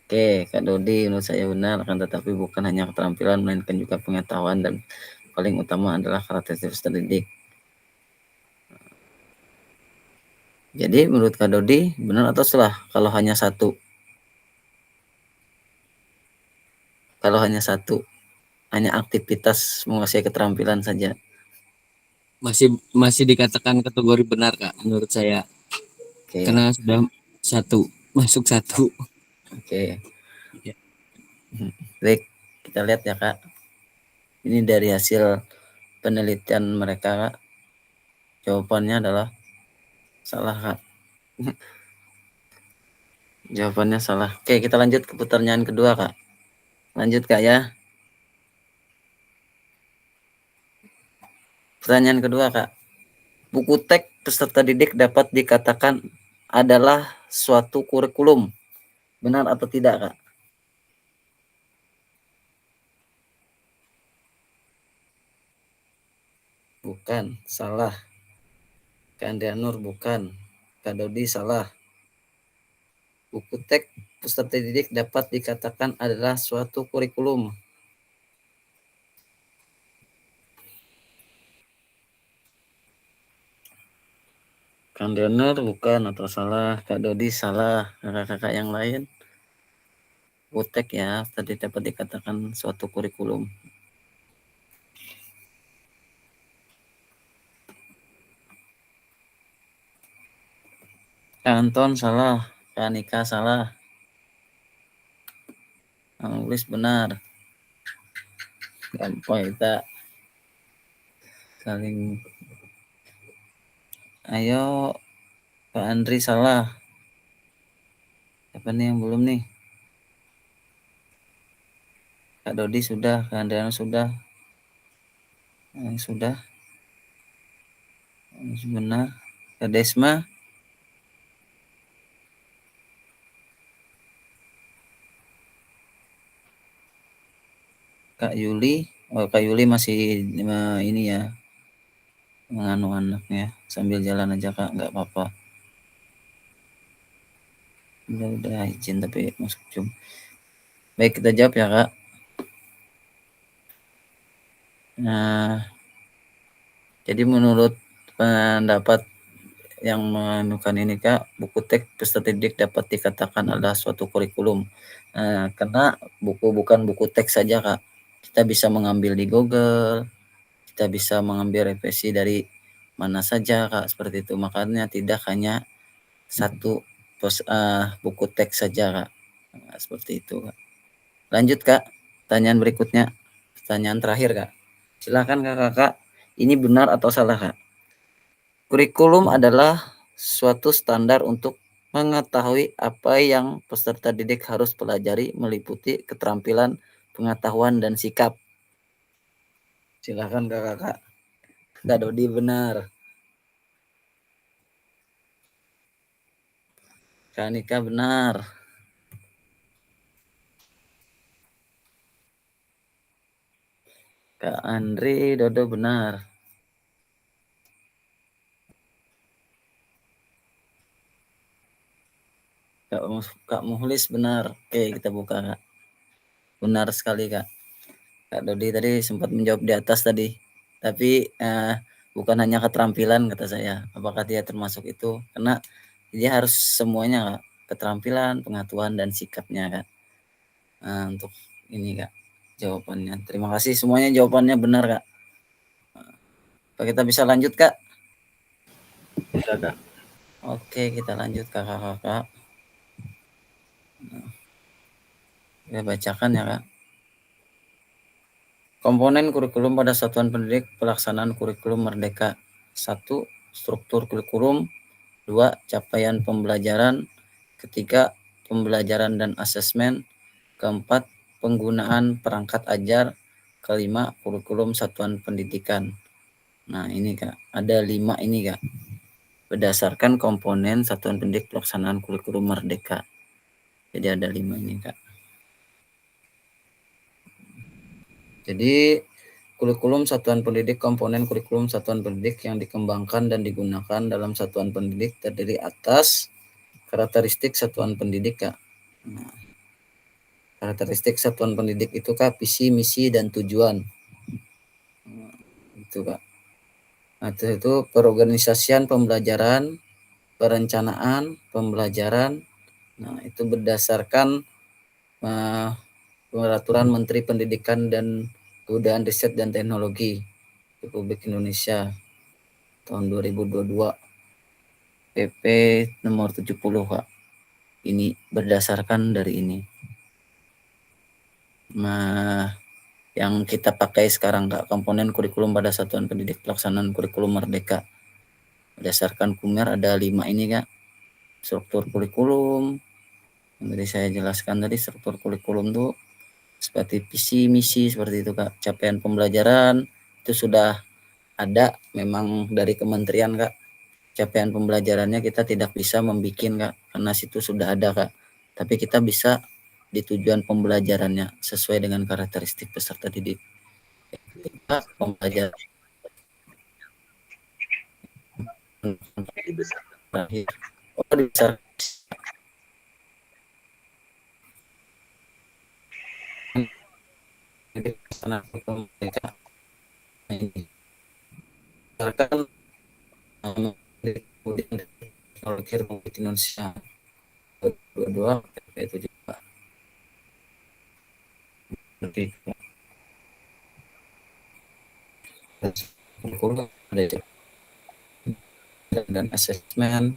Oke, Kak Dodi, menurut saya benar, akan tetapi bukan hanya keterampilan, melainkan juga pengetahuan, dan paling utama adalah karakteristik terdidik. Jadi menurut Kak Dodi, benar atau salah kalau hanya satu? Kalau hanya satu, hanya aktivitas menguasai keterampilan saja. Masih dikatakan kategori benar, Kak, menurut saya. Oke, Karena sudah masuk satu. oke. Ya. Baik, kita lihat ya, Kak. Ini dari hasil penelitian mereka, Kak. Jawabannya adalah salah, Kak. Jawabannya salah. Oke, kita lanjut ke pertanyaan kedua, Kak. Lanjut, Kak, ya. Pertanyaan kedua, Kak. Buku teks peserta didik dapat dikatakan adalah suatu kurikulum. Benar atau tidak, Kak? Bukan, salah. Kak Andrian Nur, bukan. Kak Dodi, salah. Buku teks peserta didik dapat dikatakan adalah suatu kurikulum. Kak Andrian Nur, bukan atau salah. Kak Dodi, salah. Kakak-kakak yang lain, buku teks ya tadi dapat dikatakan suatu kurikulum. Kak Anton, salah. Kak Nika, salah. Nulis benar. Gampang kita saling. Ayo, Pak Andri, salah. Siapa nih yang belum nih? Kak Dodi sudah, Kak Andriano sudah. Sudah. Benar. Kak Desma. Kak Yuli. Oh, Kak Yuli masih ini ya. Menganu anaknya. Sambil jalan aja, Kak. Nggak apa-apa. Udah izin tapi masuk Zoom. Baik, kita jawab ya, Kak. Nah, jadi menurut pendapat yang menganukan ini, Kak, buku teks peserta didik dapat dikatakan adalah suatu kurikulum. Karena buku bukan buku teks saja, Kak. Kita bisa mengambil di Google, kita bisa mengambil referensi dari mana saja, Kak, seperti itu. Makanya tidak hanya satu buku teks saja, Kak. Seperti itu, Kak. Lanjut, Kak. Pertanyaan berikutnya, pertanyaan terakhir Kak. Silakan Kakak, ini benar atau salah Kak? Kurikulum adalah suatu standar untuk mengetahui apa yang peserta didik harus pelajari meliputi keterampilan, pengetahuan, dan sikap. Silakan Kakak. Kak Dodi benar. Kak Nika benar. Kak Andri Dodo benar. Kak Muhlis benar. Oke, kita buka Kak. Benar sekali Kak. Kak Dodi tadi sempat menjawab di atas tadi. Tapi bukan hanya keterampilan kata saya. Apakah dia termasuk itu? Karena dia harus semuanya Kak. Keterampilan, pengetahuan, dan sikapnya Kak. Nah, untuk ini Kak jawabannya. Terima kasih semuanya jawabannya benar Kak. Apa kita bisa lanjut Kak? Bisa Kak. Oke, kita lanjut Kakak-kakak. Saya bacakan ya Kak. Komponen kurikulum pada satuan pendidik pelaksanaan kurikulum merdeka. 1. Struktur kurikulum. 2. Capaian pembelajaran. 3. Pembelajaran dan asesmen. 4. Penggunaan perangkat ajar. 5. Kurikulum satuan pendidikan. Nah ini Kak, ada 5 ini Kak. Berdasarkan komponen satuan pendidik pelaksanaan kurikulum merdeka. Jadi ada 5 ini Kak. Jadi kurikulum satuan pendidik, komponen kurikulum satuan pendidik yang dikembangkan dan digunakan dalam satuan pendidik terdiri atas karakteristik satuan pendidik Kak. Nah, karakteristik satuan pendidik itu Kak, visi, misi, dan tujuan. Nah, itu Kak. Nah, itu perorganisasian pembelajaran, perencanaan pembelajaran. Nah, itu berdasarkan peraturan Menteri Pendidikan dan Kebudayaan Riset dan Teknologi Republik Indonesia tahun 2022 PP nomor 70 Kak. Ini berdasarkan dari ini. Nah, yang kita pakai sekarang Kak, komponen kurikulum pada satuan pendidik pelaksanaan kurikulum merdeka. Berdasarkan KUMER ada 5 ini Kak. Struktur kurikulum. Yang tadi saya jelaskan tadi struktur kurikulum tuh seperti visi misi seperti itu Kak. Capaian pembelajaran itu sudah ada memang dari kementerian Kak. Capaian pembelajarannya kita tidak bisa membuat Kak, karena situ sudah ada Kak. Tapi kita bisa di tujuan pembelajarannya sesuai dengan karakteristik peserta didik. Pembelajaran terakhir. Oh, bisa. Karena mereka ini misalkan teknologi Republik Indonesia 22 itu juga lebih kurikulum ada dan asesmen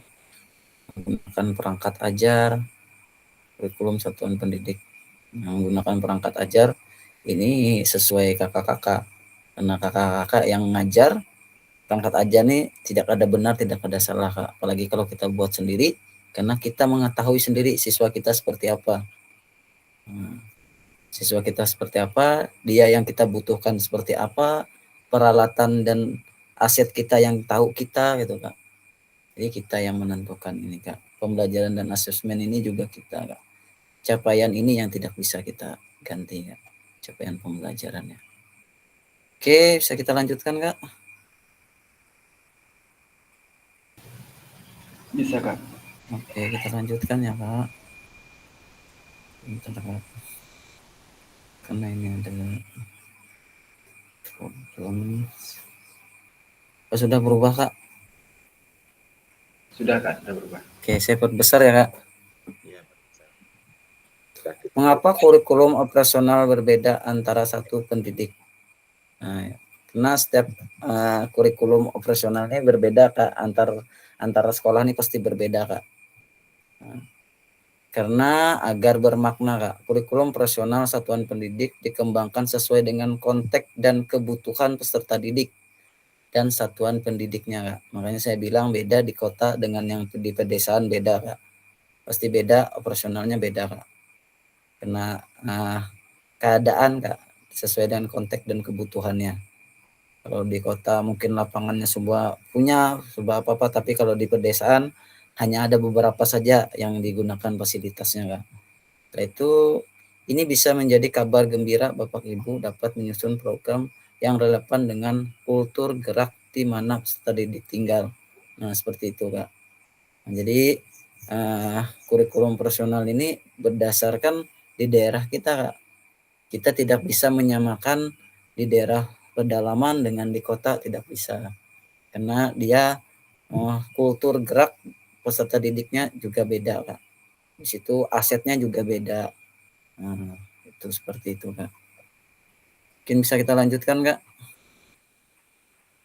menggunakan perangkat ajar kurikulum satuan pendidik menggunakan perangkat ajar ini sesuai kakak-kakak karena kakak-kakak yang ngajar perangkat ajar nih tidak ada benar tidak ada salah Kak. Apalagi kalau kita buat sendiri karena kita mengetahui sendiri siswa kita seperti apa. Siswa kita seperti apa, dia yang kita butuhkan seperti apa, peralatan dan aset kita yang tahu kita gitu Kak. Jadi kita yang menentukan ini Kak. Pembelajaran dan asesmen ini juga kita Kak. Capaian ini yang tidak bisa kita ganti Kak. Capaian pembelajarannya. Oke, bisa kita lanjutkan Kak? Bisa Kak. Oke, kita lanjutkan ya Kak. Bentar Kak. Karena ini ada problem. Oh, sudah berubah Kak? Sudah Kak, sudah berubah. Oke, saya perbesar ya Kak. Iya, Mengapa kurikulum operasional berbeda antara satu pendidik? Nah, karena setiap kurikulum operasionalnya berbeda Kak, antara sekolah ini pasti berbeda Kak. Nah, Karena agar bermakna, Kak, kurikulum profesional satuan pendidik dikembangkan sesuai dengan konteks dan kebutuhan peserta didik dan satuan pendidiknya, Kak. Makanya saya bilang beda di kota dengan yang di pedesaan beda, Kak. Pasti beda, operasionalnya beda, Kak. Karena keadaan, Kak, sesuai dengan konteks dan kebutuhannya. Kalau di kota mungkin lapangannya semua punya, semua apa-apa, tapi kalau di pedesaan hanya ada beberapa saja yang digunakan fasilitasnya, Kak. Setelah itu, ini bisa menjadi kabar gembira Bapak Ibu dapat menyusun program yang relevan dengan kultur gerak di mana peserta didik tinggal. Nah, seperti itu, Kak. Nah, jadi kurikulum profesional ini berdasarkan di daerah kita, Kak. Kita tidak bisa menyamakan di daerah pedalaman dengan di kota, tidak bisa. Karena dia kultur gerak peserta didiknya juga beda, Kak. Di situ asetnya juga beda. Nah, itu seperti itu, Kak. Mungkin bisa kita lanjutkan, Kak?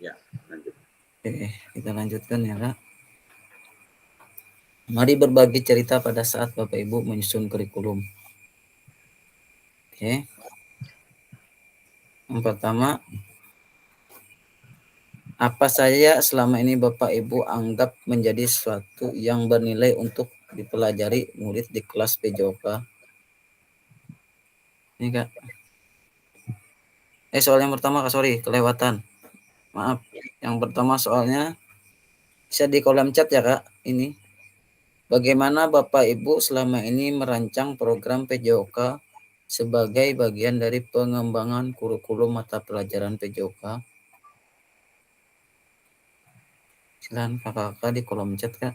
Ya, lanjut. Oke, kita lanjutkan ya, Kak. Mari berbagi cerita pada saat Bapak Ibu menyusun kurikulum. Oke. Yang pertama, apa saja selama ini Bapak Ibu anggap menjadi sesuatu yang bernilai untuk dipelajari murid di kelas PJOK? Ini, Kak. Soal yang pertama, Kak, sorry, kelewatan. Maaf. Yang pertama soalnya bisa di kolom chat ya, Kak. Ini. Bagaimana Bapak Ibu selama ini merancang program PJOK sebagai bagian dari pengembangan kurikulum mata pelajaran PJOK? Silahkan kakak-kakak di kolom chat, Kak.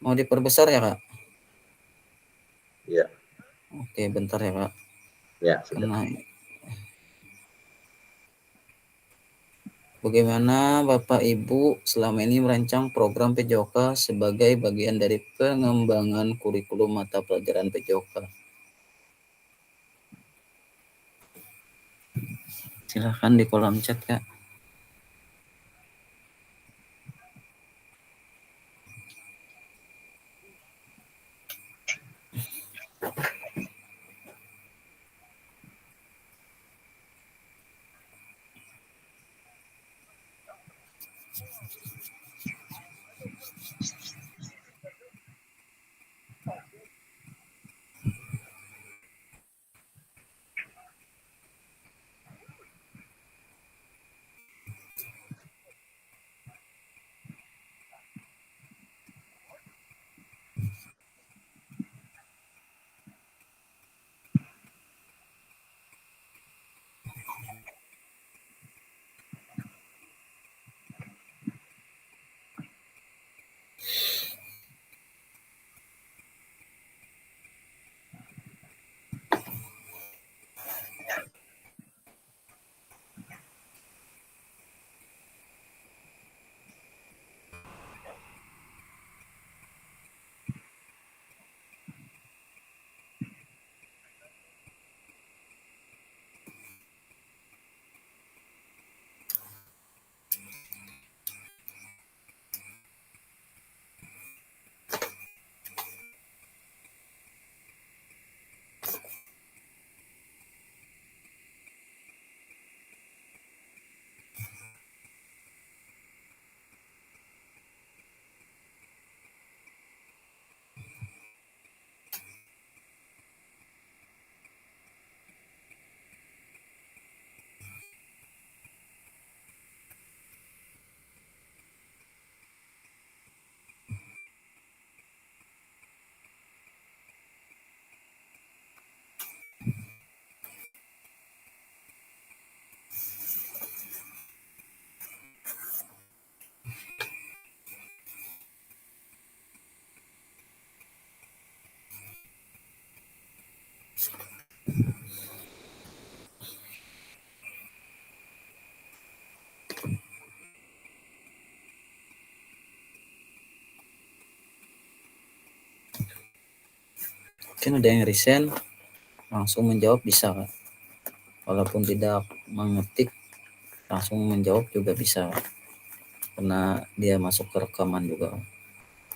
Mau diperbesar ya, Kak? Iya. Oke, bentar ya, Kak. Ya, sudah. Karena bagaimana Bapak Ibu selama ini merancang program PJOK sebagai bagian dari pengembangan kurikulum mata pelajaran PJOK? Silahkan di kolom chat, Kak. Mungkin ada yang resign, langsung menjawab bisa, Kak. Walaupun tidak mengetik, langsung menjawab juga bisa, Kak. Karena dia masuk ke rekaman juga.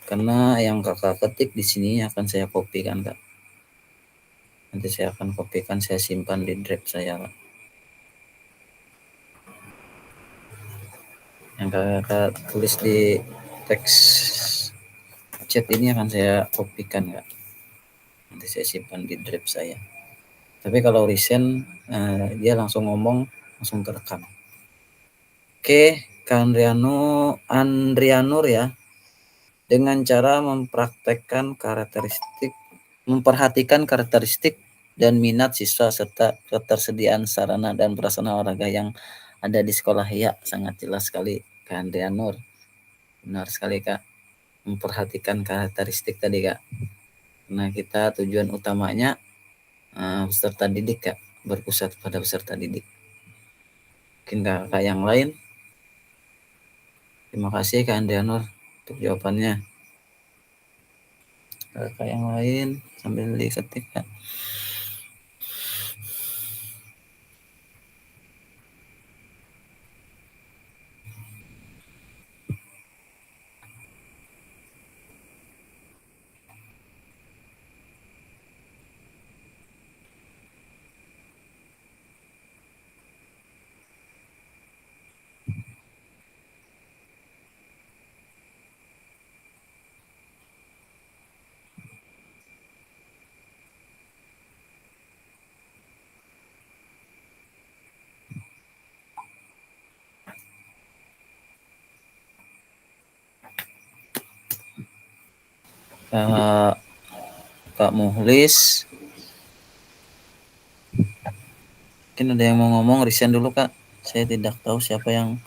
karena yang kakak ketik di sini akan saya kopikan Kak. Nanti saya akan kopikan, saya simpan di drive saya Kak. Yang kakak tulis di teks chat ini akan saya kopikan Kak. Nanti saya simpan di drive saya. Tapi kalau recent dia langsung ngomong, langsung terekam. Oke, Kak Andrianur ya, dengan cara memperhatikan karakteristik dan minat siswa serta ketersediaan sarana dan prasarana olahraga yang ada di sekolah. Ya, sangat jelas sekali Kak Andrianur. Benar sekali Kak, memperhatikan karakteristik tadi Kak. Nah, kita tujuan utamanya peserta didik Kak, berpusat pada peserta didik. Mungkin kakak yang lain. Terima kasih Kak Andrianur untuk jawabannya. Kakak yang lain sambil diketik Kak. Kak Muhlis, mungkin ada yang mau ngomong, resign dulu Kak. Saya tidak tahu siapa yang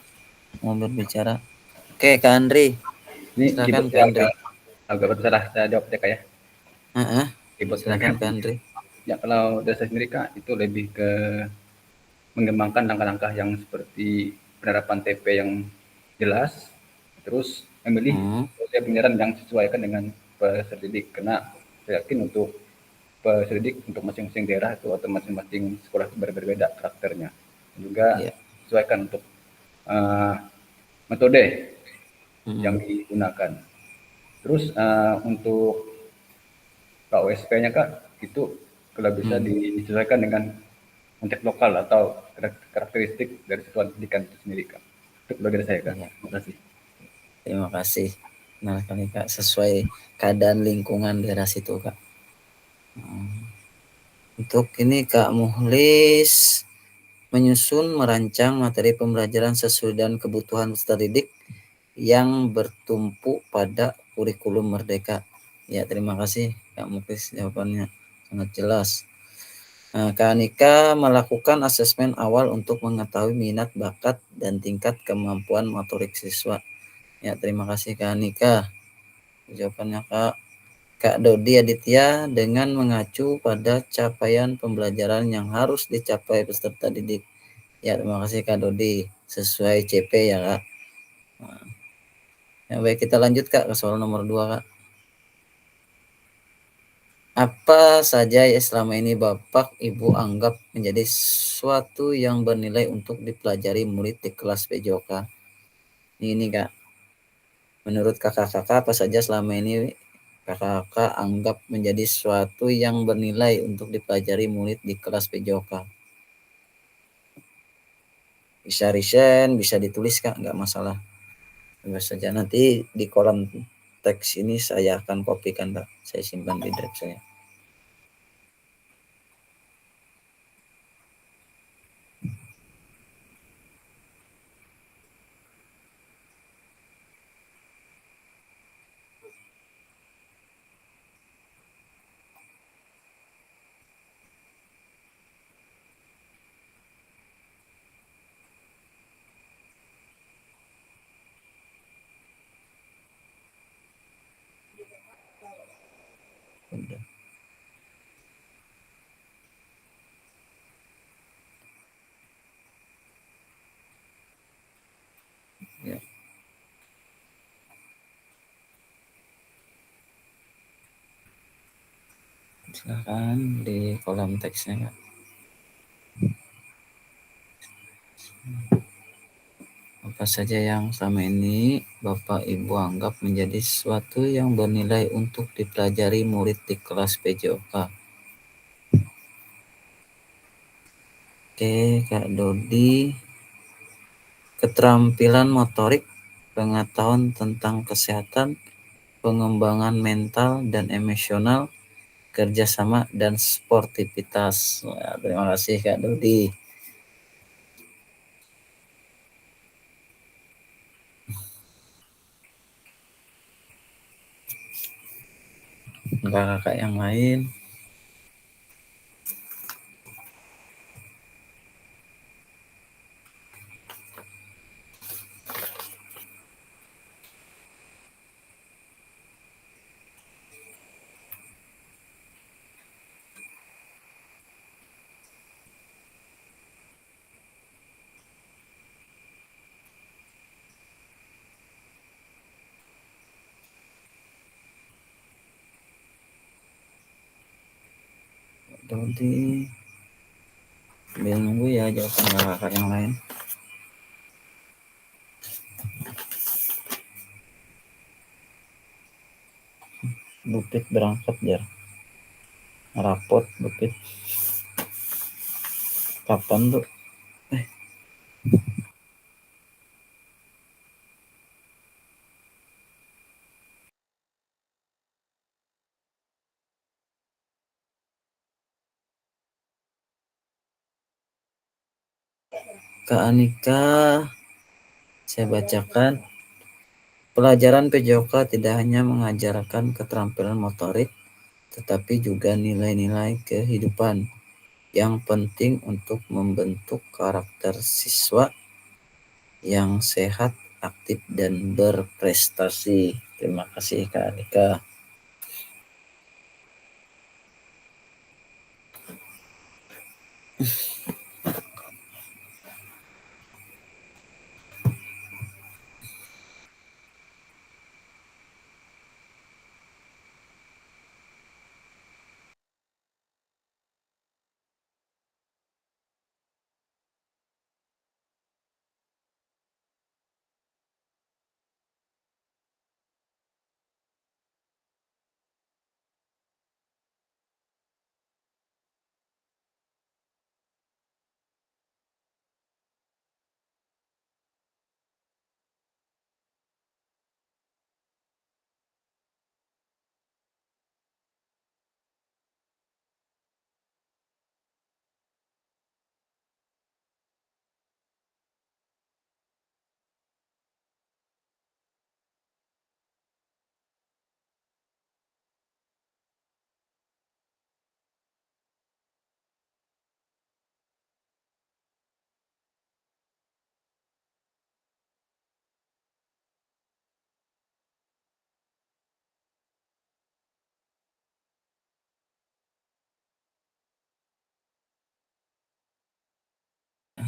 mau berbicara. Oke Kak Andri, Ini silakan keyboard Kak Andri. agak bersalah saya jawab ya Kak ya. Keyboard Silakan Kak Andri. Ya, kalau dari saya sendiri Kak, itu lebih ke mengembangkan langkah-langkah yang seperti penerapan TP yang jelas, terus memilih penyiaran yang disesuaikan dengan peserta didik, karena saya yakin untuk peserta didik untuk masing-masing daerah itu atau masing-masing sekolah berbeda karakternya, juga sesuaikan untuk metode yang digunakan. Terus untuk KOSP-nya Kak, itu kalau bisa disesuaikan dengan konteks lokal atau karakteristik dari satuan pendidikan itu sendiri Kak. Itu dari saya Kak. Terima kasih. Terima kasih. Nah kali Kak, sesuai keadaan lingkungan daerah situ Kak. Untuk ini Kak Muhlis menyusun merancang materi pembelajaran sesuai dengan kebutuhan peserta didik yang bertumpu pada kurikulum merdeka. Ya, terima kasih Kak Muhlis, jawabannya sangat jelas. Nah, Kak Anika melakukan asesmen awal untuk mengetahui minat, bakat, dan tingkat kemampuan motorik siswa. Ya, terima kasih Kak Anika. Jawabannya Kak Dodi Aditya dengan mengacu pada capaian pembelajaran yang harus dicapai peserta didik. Ya, terima kasih Kak Dodi. Sesuai CP ya Kak. Nah, ya, baik, kita lanjut Kak ke soal nomor 2 Kak. Apa saja yang selama ini Bapak Ibu anggap menjadi sesuatu yang bernilai untuk dipelajari murid di kelas PJOK? Ini Kak. Menurut kakak-kakak apa saja selama ini kakak-kakak anggap menjadi sesuatu yang bernilai untuk dipelajari murid di kelas PJOK? Bisa resign, bisa ditulis Kak, nggak masalah. Bebas saja. Nanti di kolom teks ini saya akan kopikan Kak. Saya simpan di drive saya. Udah. Ya. Silakan di kolom teksnya Kak. Apa Apa saja yang selama ini Bapak Ibu anggap menjadi sesuatu yang bernilai untuk dipelajari murid di kelas PJOK? Oke, Kak Dodi. Keterampilan motorik, pengetahuan tentang kesehatan, pengembangan mental dan emosional, kerjasama, dan sportivitas. Wah, terima kasih Kak Dodi. Kakak yang lain. Dodi, sambil nunggu ya jawaban kakak yang lain. Bukit berangkat jar. Rapot Bukit. Kapan tuh? Kak Anika, saya bacakan. Pelajaran PJOK tidak hanya mengajarkan keterampilan motorik, tetapi juga nilai-nilai kehidupan yang penting untuk membentuk karakter siswa yang sehat, aktif, dan berprestasi. Terima kasih Kak Anika.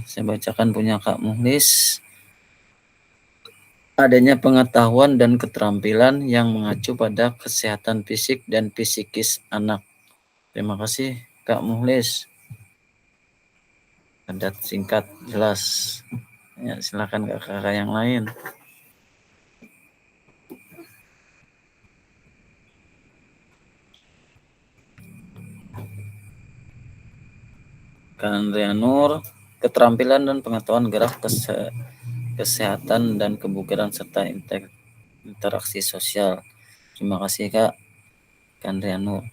Saya bacakan punya Kak Muhlis. Adanya pengetahuan dan keterampilan yang mengacu pada kesehatan fisik dan psikis anak. Terima kasih Kak Muhlis. Padat, singkat, jelas. Ya, silakan kakak yang lain. Kak Andrea Nur, keterampilan dan pengetahuan gerak kesehatan dan kebugaran serta interaksi sosial. Terima kasih Kak Andrea Nur.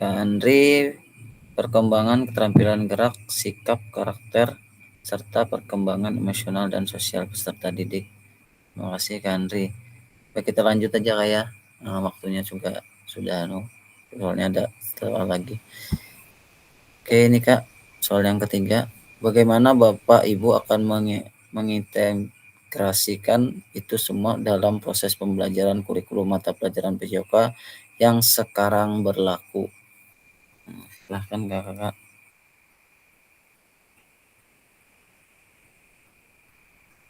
Kak Andri, perkembangan keterampilan gerak, sikap, karakter, serta perkembangan emosional dan sosial peserta didik. Terima kasih Kak Andri. Baik, kita lanjut aja Kak ya. Nah, waktunya juga sudah soalnya ada soal lagi. Oke, ini Kak, soal yang ketiga. Bagaimana Bapak Ibu akan mengintegrasikan itu semua dalam proses pembelajaran kurikulum mata pelajaran PJOK yang sekarang berlaku? Silahkan Kakak.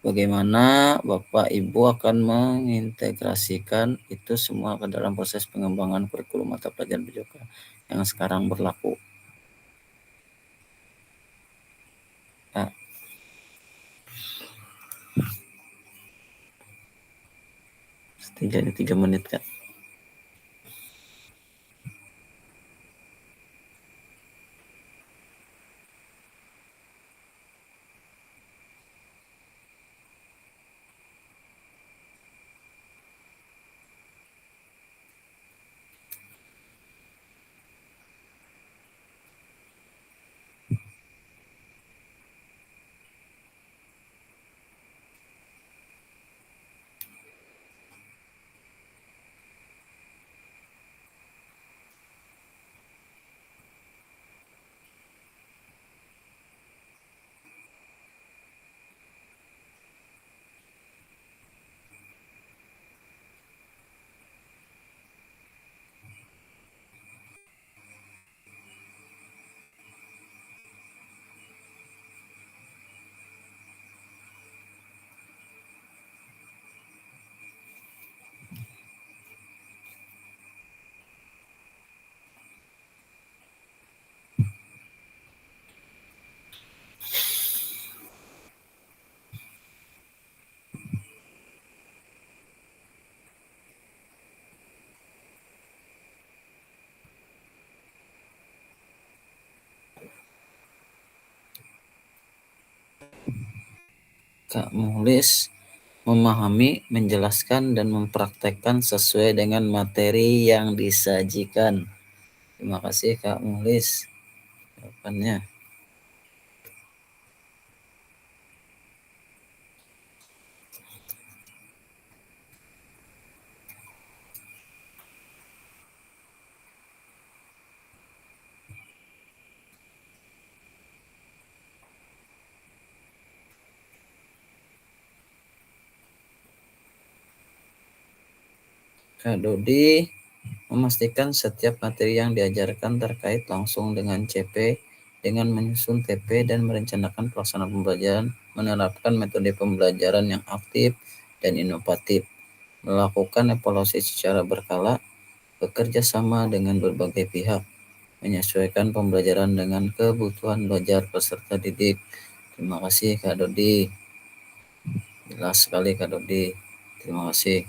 Bagaimana Bapak Ibu akan mengintegrasikan itu semua ke dalam proses pengembangan kurikulum mata pelajaran PJOK yang sekarang berlaku? Nah, 3 menit Kak. Kak Muhlis memahami, menjelaskan, dan mempraktekkan sesuai dengan materi yang disajikan. Terima kasih Kak Muhlis jawabannya. Kak Dodi memastikan setiap materi yang diajarkan terkait langsung dengan CP dengan menyusun TP dan merencanakan pelaksanaan pembelajaran, menerapkan metode pembelajaran yang aktif dan inovatif, melakukan evaluasi secara berkala, bekerja sama dengan berbagai pihak, menyesuaikan pembelajaran dengan kebutuhan belajar peserta didik. Terima kasih Kak Dodi. Jelas sekali Kak Dodi. Terima kasih.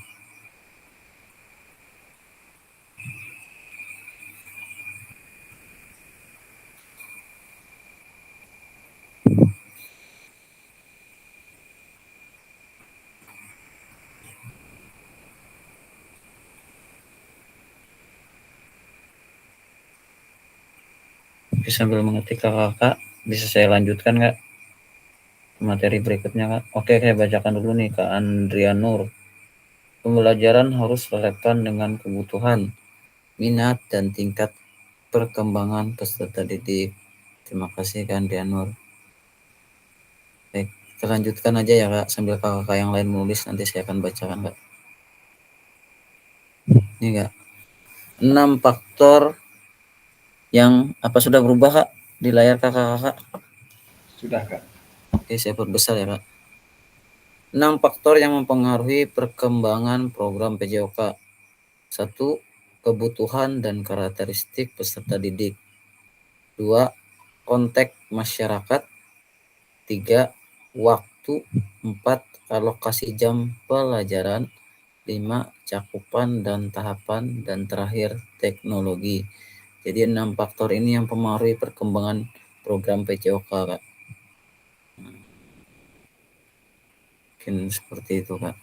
Oke, sambil mengetik kakak, bisa saya lanjutkan nggak materi berikutnya Kak? Oke, saya bacakan dulu nih Kak Andrianur. Pembelajaran harus relevan dengan kebutuhan, minat, dan tingkat perkembangan peserta didik. Terima kasih Kak Andrianur. Baik, kita lanjutkan aja ya Kak, sambil kakak yang lain menulis, nanti saya akan bacakan Kak. Ini Kak, 6 faktor yang apa sudah berubah Kak di layar kakak? Sudah Kak. Oke, saya perbesar ya Kak. 6 faktor yang mempengaruhi perkembangan program PJOK. 1. Kebutuhan dan karakteristik peserta didik. 2. Konteks masyarakat. 3. Waktu. 4. Alokasi jam pelajaran. 5. Cakupan dan tahapan. Dan terakhir, teknologi. Jadi 6 faktor ini yang mempengaruhi perkembangan program PJOK Kak. Mungkin seperti itu Kak.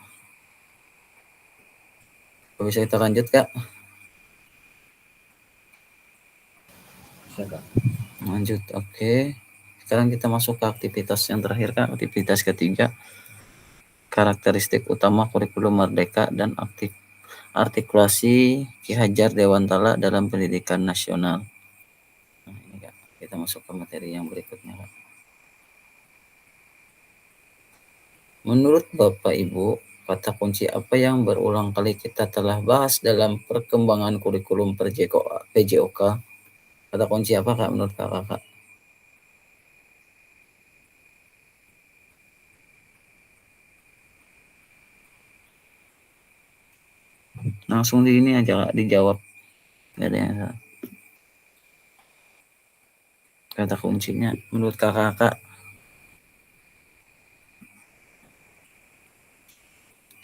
Bisa kita lanjut Kak? Bisa Kak. Lanjut, oke. Sekarang kita masuk ke aktivitas yang terakhir Kak, aktivitas ketiga. Karakteristik utama kurikulum Merdeka dan artikulasi Ki Hajar Dewantara dalam pendidikan nasional. Nah, ini Kak, kita masuk ke materi yang berikutnya Kak. Menurut Bapak Ibu, kata kunci apa yang berulang kali kita telah bahas dalam perkembangan kurikulum PJOK? Kata kunci apa Kak menurut Kakak? Langsung di ini aja Kak, dijawab. Gak ada yang salah. Kata kuncinya menurut kakak.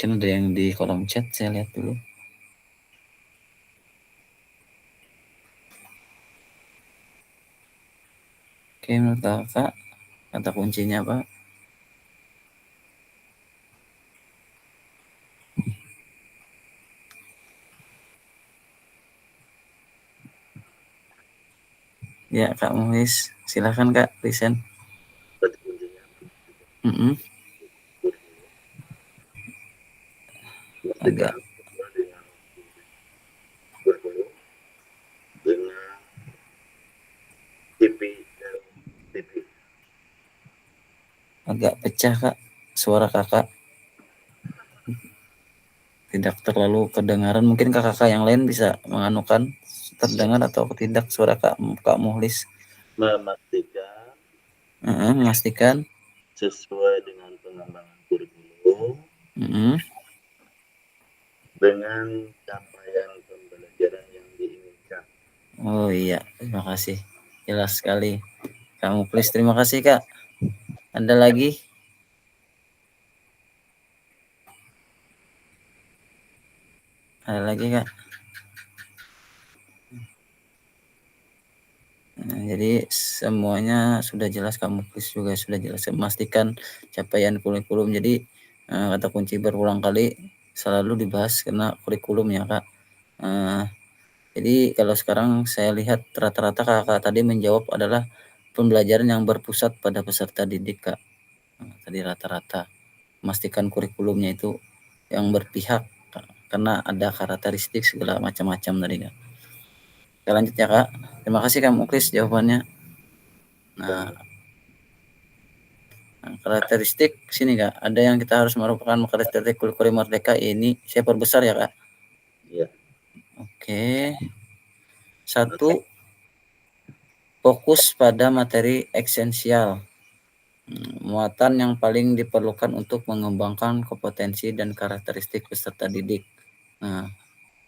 Mungkin ada yang di kolom chat, saya lihat dulu. Oke, menurut kakak kata kuncinya apa? Ya, Kak Muhlis, silakan Kak, present. Kata kuncinya Mm-mm. memastikan Agak dengan kurikulum dengan TV dan TV. agak pecah Kak, suara kakak tidak terlalu kedengaran. Mungkin kakak yang lain bisa menganukan terdengar atau tidak suara Kak Muhlis. Memastikan Memastikan. sesuai dengan pengembangan kurikulum Mm-mm. dengan capaian pembelajaran yang diinginkan. Oh iya, terima kasih. Jelas sekali. Kak Muhlis, terima kasih Kak. Ada lagi? Ada lagi Kak? Nah, jadi semuanya sudah jelas, kamu juga sudah jelas memastikan capaian kurikulum. Jadi kata kunci berulang kali selalu dibahas karena kurikulum ya Kak. Jadi kalau sekarang saya lihat rata-rata kakak tadi menjawab adalah pembelajaran yang berpusat pada peserta didik Kak. Tadi rata-rata memastikan kurikulumnya itu yang berpihak Kak, karena ada karakteristik segala macam-macam tadi Kak. Kita lanjut ya Kak. Terima kasih Kak Muklis jawabannya. Nah, karakteristik sini Kak, ada yang kita harus merupakan karakteristik kurikulum merdeka ini. Saya perbesar ya Kak. Ya. Oke. 1, fokus pada materi esensial. Muatan yang paling diperlukan untuk mengembangkan kompetensi dan karakteristik peserta didik. Nah,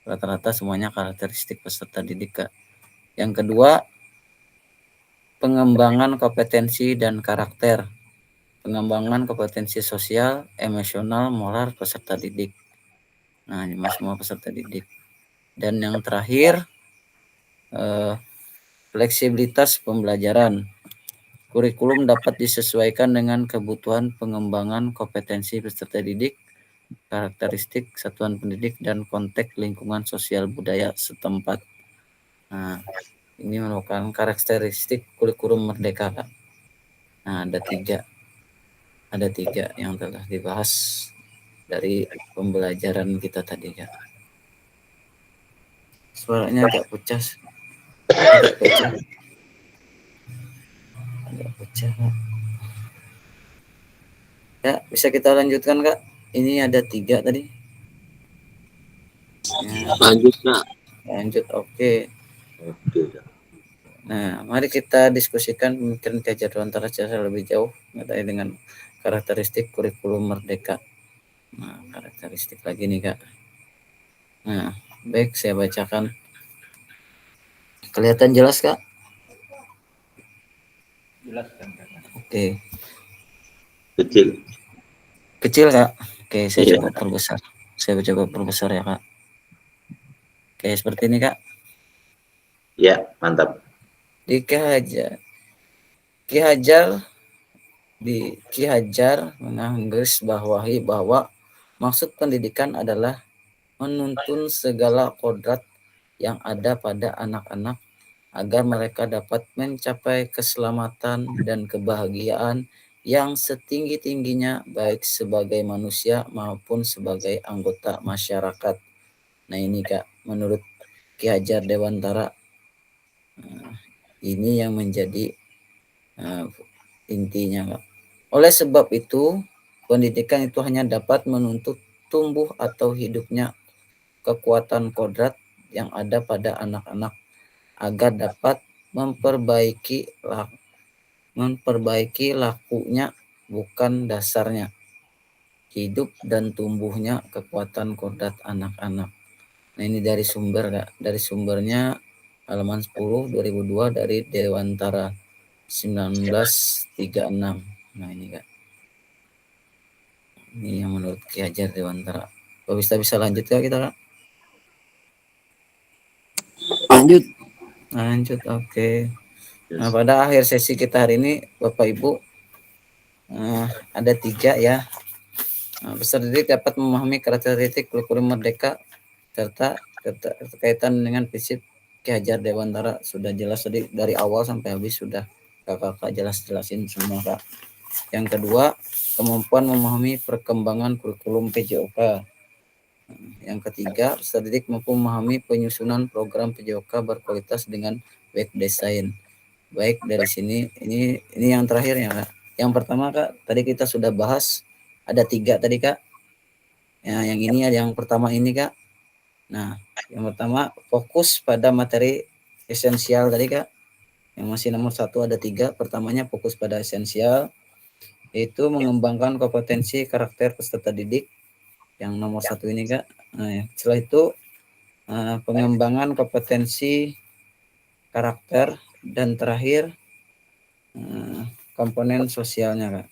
rata-rata semuanya karakteristik peserta didik Kak. Yang kedua, pengembangan kompetensi dan karakter. Pengembangan kompetensi sosial, emosional, moral peserta didik. Nah, ini semua peserta didik. Dan yang terakhir, fleksibilitas pembelajaran. Kurikulum dapat disesuaikan dengan kebutuhan pengembangan kompetensi peserta didik, karakteristik satuan pendidik, dan konteks lingkungan sosial budaya setempat. Nah, ini merupakan karakteristik kurikulum merdeka Kak. Nah, ada tiga yang telah dibahas dari pembelajaran kita tadi Kak. Suaranya agak pecah. Agak pecah. Kak. Ya, bisa kita lanjutkan Kak. Ini ada 3 tadi. Ya, Lanjut Kak. lanjut, oke. Oke. Nah, mari kita diskusikan pemikiran Ki Hajar Dewantara secara lebih jauh mengenai dengan karakteristik kurikulum merdeka. Nah, karakteristik lagi nih Kak. Nah, baik saya bacakan. Kelihatan jelas Kak? Jelas kan Kak? Oke. Kecil. Kecil Kak? Oke, saya Iya. coba perbesar. Saya coba perbesar ya Kak. Oke, seperti ini Kak. Ya, mantap. Di Ki Hajar menggarisbawahi bahwa maksud pendidikan adalah menuntun segala kodrat yang ada pada anak-anak agar mereka dapat mencapai keselamatan dan kebahagiaan yang setinggi-tingginya baik sebagai manusia maupun sebagai anggota masyarakat. Nah ini Kak, menurut Ki Hajar Dewantara, ini yang menjadi intinya Kak. Oleh sebab itu, pendidikan itu hanya dapat menuntut tumbuh atau hidupnya kekuatan kodrat yang ada pada anak-anak agar dapat memperbaiki lakunya, bukan dasarnya, hidup dan tumbuhnya kekuatan kodrat anak-anak. Nah ini dari sumber Kak, dari sumbernya halaman 10 2002 dari Dewantara 1936. Nah ini Kak. Ini yang menurut Ki Hajar Dewantara. Kalau bisa lanjut ya kita, Kak? Lanjut. Lanjut, oke. Nah, Yes. pada akhir sesi kita hari ini, Bapak Ibu, ada 3 ya. Peserta didik dapat memahami karakteristik kurikulum merdeka serta berkaitan dengan prinsip Ki Hajar Dewantara. Sudah jelas tadi dari awal sampai habis sudah kakak jelasin semua, Kak. Yang kedua, kemampuan memahami perkembangan kurikulum PJOK. Yang ketiga, peserta didik mampu memahami penyusunan program PJOK berkualitas dengan web design. Baik, dari sini ini yang terakhir ya, Kak. Yang pertama, Kak, tadi kita sudah bahas ada 3 tadi, Kak. Ya, yang ini yang pertama ini, Kak. Nah, yang pertama fokus pada materi esensial tadi, Kak. Yang masih nomor 1 ada 3. Pertamanya fokus pada esensial, yaitu mengembangkan kompetensi karakter peserta didik. Yang nomor 1 ini, Kak. Nah, ya. Setelah itu pengembangan kompetensi karakter, dan terakhir komponen sosialnya, Kak.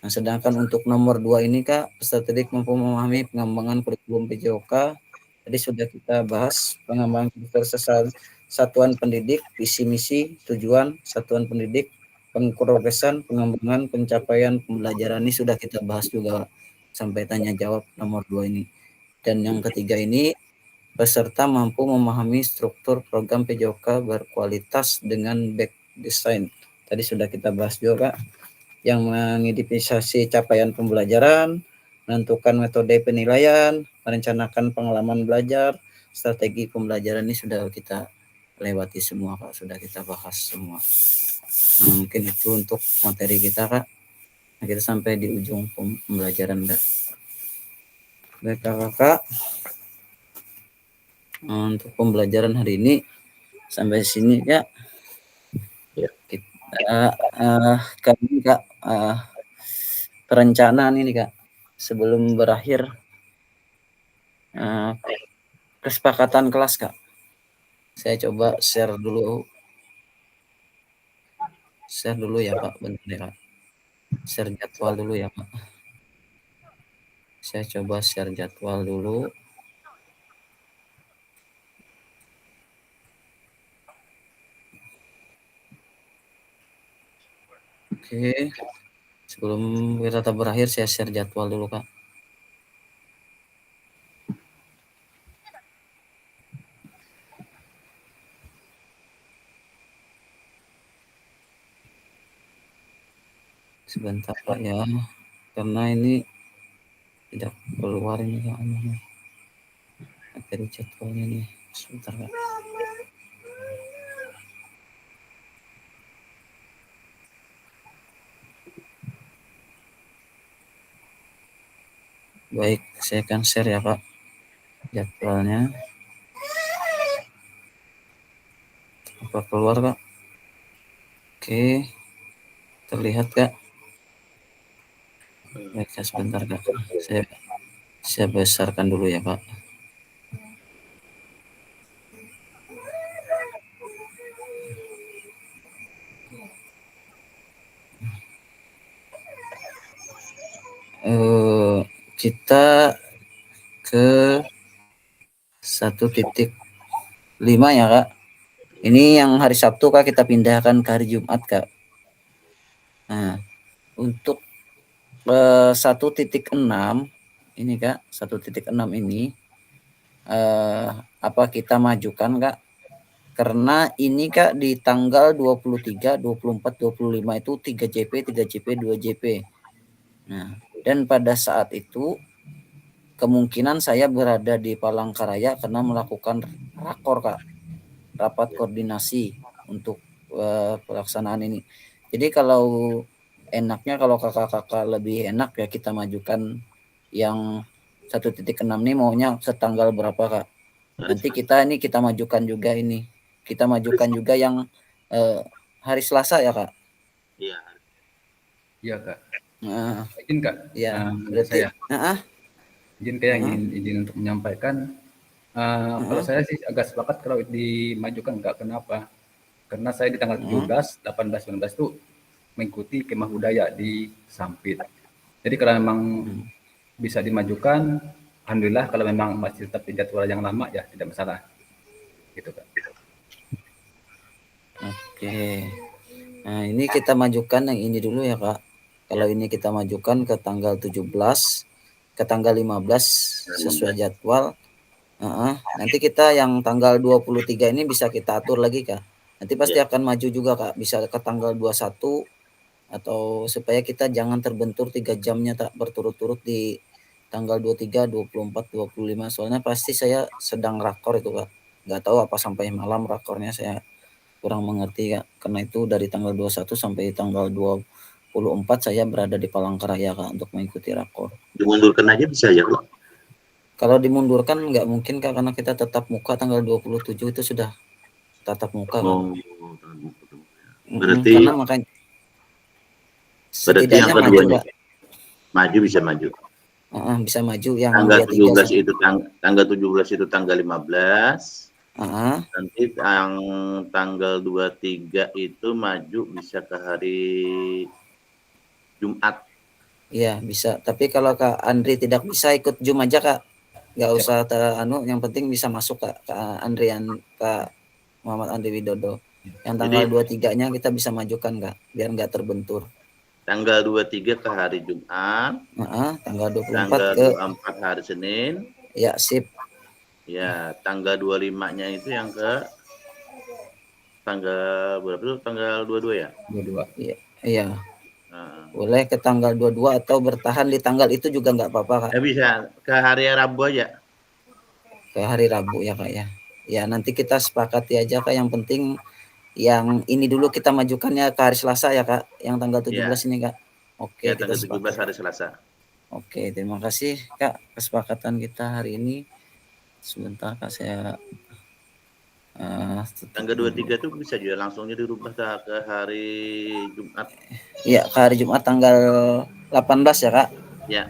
Nah, sedangkan untuk nomor 2 ini, Kak, peserta didik mampu memahami pengembangan kurikulum PJOK. Tadi sudah kita bahas pengembangan satuan pendidik, visi misi, tujuan satuan pendidik, pengprogresan, pengembangan, pencapaian pembelajaran, ini sudah kita bahas juga sampai tanya jawab nomor 2 ini. Dan yang ketiga ini, peserta mampu memahami struktur program PJOK berkualitas dengan back design. Tadi sudah kita bahas juga, Kak, yang mengidentifikasi capaian pembelajaran, menentukan metode penilaian, merencanakan pengalaman belajar, strategi pembelajaran, ini sudah kita lewati semua, Kak, sudah kita bahas semua. Nah, mungkin itu untuk materi kita, Kak. Nah, kita sampai di ujung pembelajaran, Kak. Baik, Kakak. Untuk pembelajaran hari ini sampai sini, Kak. Ya. Kita kami, Kak, perencanaan ini, Kak, sebelum berakhir kesepakatan kelas, Kak. Saya coba share dulu ya, Pak. Bentar ya, Kak. Share jadwal dulu ya, Pak. Saya coba share jadwal dulu. Oke. Sebelum kita berakhir, saya share jadwal dulu, Kak. Sebentar, Pak, ya. Karena ini tidak keluar ini, Kak. Materi jadwalnya nih. Sebentar, Kak. Baik, saya akan share ya, Pak, jadwalnya. Apa keluar, Kak? Oke. Terlihat, Kak? Baik, sebentar, Kak. Saya besarkan dulu ya, Pak. Kita ke 1.5 ya, Kak. Ini yang hari Sabtu, Kak, kita pindahkan ke hari Jumat, Kak. Nah, untuk 1.6 ini, Kak, 1.6 ini apa kita majukan, Kak? Karena ini, Kak, di tanggal 23, 24, 25 itu 3 JP, 3 JP, 2 JP. Nah, dan pada saat itu kemungkinan saya berada di Palangkaraya karena melakukan rakor, Kak, rapat koordinasi untuk pelaksanaan ini. Jadi kalau enaknya, kalau kakak-kakak lebih enak ya kita majukan yang 1.6 ini maunya setanggal berapa, Kak? Nanti kita majukan juga ini. Kita majukan juga yang hari Selasa ya, Kak? Iya. Iya, Kak. Nah, Izin, Kak. ya, Berarti berarti izin kayak izin untuk menyampaikan. Kalau saya sih agak sepakat kalau dimajukan, Kak. Kenapa? Karena saya di tanggal 17, 18, 19 itu mengikuti kemah budaya di Sampit. Jadi kalau memang bisa dimajukan. Alhamdulillah, kalau memang masih tetap di jadwal yang lama ya tidak masalah. Gitu Kak. Oke. Nah, ini kita majukan yang ini dulu ya, Kak. Kalau ini kita majukan ke tanggal 17, ke tanggal 15 sesuai jadwal. Nanti kita yang tanggal 23 ini bisa kita atur lagi, Kak. Nanti pasti Ya. akan maju juga, Kak. Bisa ke tanggal 21 atau supaya kita jangan terbentur 3 jamnya tak berturut-turut di tanggal 23, 24, 25. Soalnya pasti saya sedang rakor itu, Kak. Nggak tahu apa sampai malam rakornya, saya kurang mengerti, Kak. Karena itu dari tanggal 21 sampai tanggal 24 saya berada di Palangkaraya, Kak, untuk mengikuti rakor. Dimundurkan aja bisa ya, Kak? Kalau dimundurkan nggak mungkin, Kak, karena kita tetap muka tanggal 27 itu sudah tatap muka, Kak. Oh, berarti Karena makanya setidaknya yang maju, keduanya Kak. maju bisa maju. Bisa maju yang Tanggal dia 3 17 itu tanggal 17 itu tanggal 15. Nanti yang tanggal 23 itu maju bisa ke hari Jumat. Iya, bisa. Tapi kalau Kak Andri tidak bisa ikut Zoom aja, Kak. Nggak usah yang penting bisa masuk, Kak. Kak Andrian, Kak Muhammad Andri Widodo. Yang tanggal 23-nya kita bisa majukan, Kak, biar nggak terbentur. Tanggal 23 ke hari Jumat. Tanggal 24 tanggal ke 24 hari Senin. Ya, sip. Ya, tanggal 25-nya itu yang ke tanggal berapa itu? Tanggal 22 ya? 22. Iya. Boleh ke tanggal 22 atau bertahan di tanggal itu juga nggak apa-apa, Kak. Ya bisa ke hari Rabu aja. Ke hari Rabu ya, Kak ya. Ya, nanti kita sepakati aja, Kak. Yang penting yang ini dulu kita majukannya ke hari Selasa ya, Kak. Yang tanggal 17 ini, Kak. Oke, Ya, kita tanggal 17 sepakat. hari Selasa. Oke, terima kasih, Kak, kesepakatan kita hari ini. Sebentar, Kak, saya tanggal 23 itu bisa juga langsungnya dirubah ke hari Jumat. Iya, ke hari Jumat tanggal 18 ya, Kak? Ya.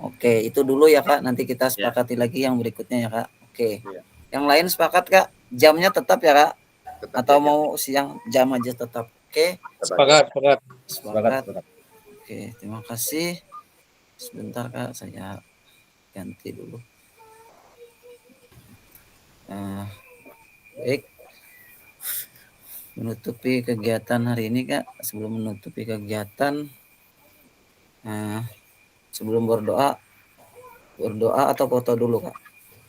Oke, itu dulu ya, Kak. Nanti kita sepakati lagi yang berikutnya ya, Kak. Oke. Ya. Yang lain sepakat, Kak? Jamnya tetap ya, Kak? Tetap atau ya, mau siang jam aja tetap? Oke. Sepakat. Oke, terima kasih. Sebentar, Kak, saya ganti dulu. Baik. Menutupi kegiatan hari ini, Kak. Sebelum menutupi kegiatan, sebelum berdoa atau foto dulu, Kak?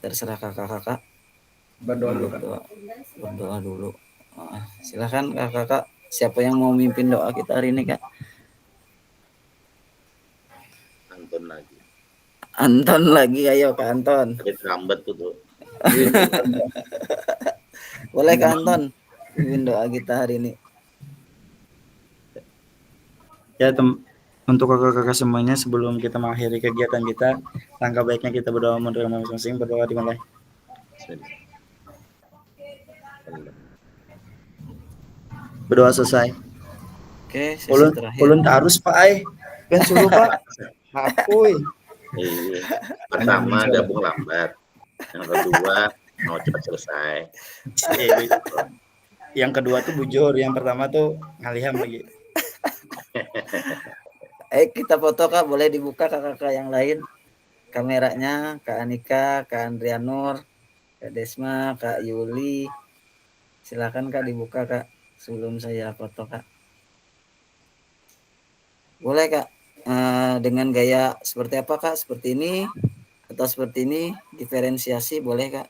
Terserah kakak-kakak. Berdoa dulu. Silakan kakak-kakak. Siapa yang mau mimpin doa kita hari ini, Kak? Anton lagi, ayo Kak Anton. Lambat tuh. Boleh Kak Anton mimpin doa kita hari ini. Ya, untuk kakak-kakak semuanya, sebelum kita mengakhiri kegiatan kita, langkah baiknya kita berdoa menurut masing-masing. Berdoa dimulai. Berdoa selesai. Oke, sesi terakhir. Ulun harus Pak Ai. Ben suruh Pak. Hakui. Iya. Pertama gabung lambat. Yang kedua mau cepat selesai. Yang kedua tuh bujur, yang pertama tuh ngaliham lagi. Kita foto, Kak, boleh dibuka kakak-kakak yang lain. Kameranya Kak Anika, Kak Andrianur, Kak Desma, Kak Yuli. Silakan Kak dibuka, Kak, sebelum saya foto, Kak. Boleh, Kak. Dengan gaya seperti apa, Kak? Seperti ini atau seperti ini? Diferensiasi boleh, Kak?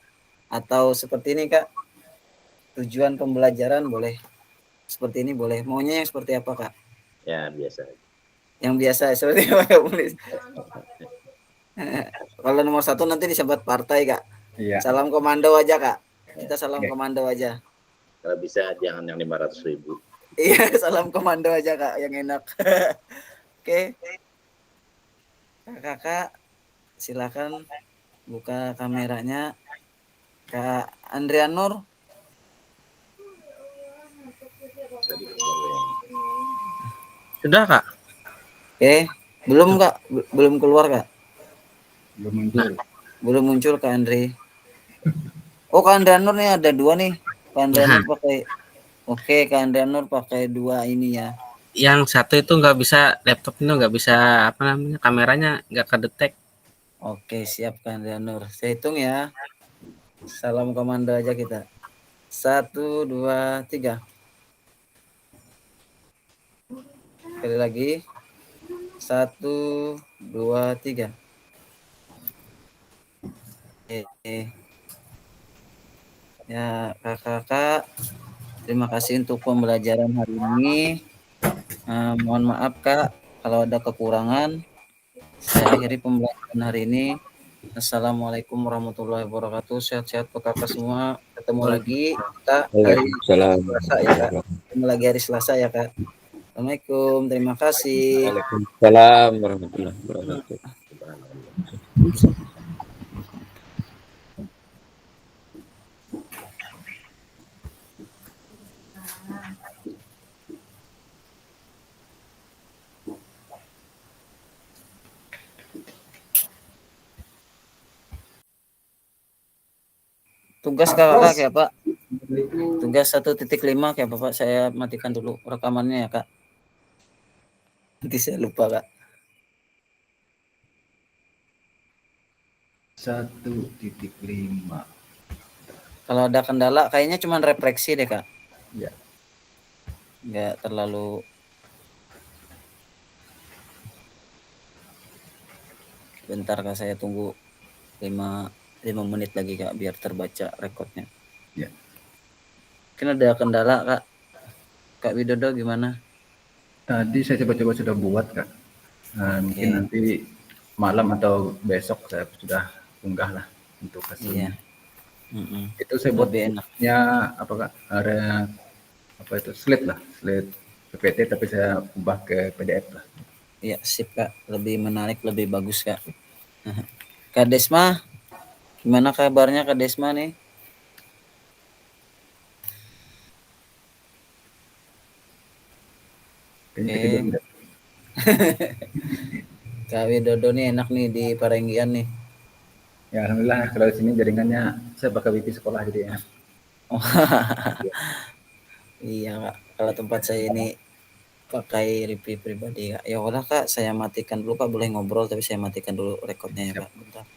Atau seperti ini, Kak? Tujuan pembelajaran boleh. Seperti ini boleh. Maunya yang seperti apa, Kak? Ya, biasa. Yang biasa seperti apa, Kak? Kalau nomor 1 nanti disebut partai, Kak. Iya. Salam komando aja, Kak. Kita salam komando aja. Kalau bisa jangan yang 500.000. Iya, salam komando aja, Kak, yang enak. Oke. Kakak, silakan buka kameranya. Kak Andrianur. Sudah, Kak? Oke. Belum, Kak? Belum keluar, Kak? Belum muncul. Belum muncul, Kak Andri. Oh, Kak Andrianur nih ada 2 nih. Kak Andrianur pakai. Oke, Kak Andrianur pakai 2 ini ya. Yang satu itu nggak bisa, laptop itu nggak bisa, apa namanya, kameranya nggak kedetek. Oke, siap Kak Nur. Saya hitung ya. Salam komando aja kita. 1, 2, 3. Sekali lagi. 1, 2, 3. Ya, kakak-kakak, terima kasih untuk pembelajaran hari ini. Mohon maaf Kak, kalau ada kekurangan. Saya akhiri pembelajaran hari ini. Assalamualaikum warahmatullahi wabarakatuh. Sehat-sehat untuk kakak semua. Ketemu lagi kita hari Selasa ya Kak. Ketemu lagi hari Selasa ya Kak. Assalamualaikum. Terima kasih. Waalaikumsalam warahmatullahi wabarakatuh. Tugas kakak ya Pak. Tugas 1.5 ya Bapak. Saya matikan dulu rekamannya ya Kak. Nanti saya lupa Kak. 1.5. Kalau ada kendala kayaknya cuma refleksi deh Kak. Ya. Nggak terlalu. Bentar Kak, saya tunggu 5 menit lagi Kak biar terbaca rekodnya. Ya. Mungkin ada kendala Kak. Kak Widodo gimana? Tadi saya coba-coba sudah buat Kak. Mungkin nanti malam atau besok saya sudah unggah lah untuk hasilnya. Iya. Itu saya buat lebih enaknya apa Kak? Ada apa itu slide lah, slide PPT tapi saya ubah ke PDF lah. Iya sip Kak, lebih menarik, lebih bagus Kak. Kak Desma, gimana kabarnya Kak Desma nih? Kayaknya Kak Widodo nih enak nih di Parenggian nih. Ya alhamdulillah kalau di sini jaringannya saya pakai wifi sekolah jadi enak. Iya Kak, kalau tempat saya ini pakai wifi pribadi Kak. Ya udah Kak, saya matikan dulu Kak, boleh ngobrol tapi saya matikan dulu rekodnya ya Kak. Bentar.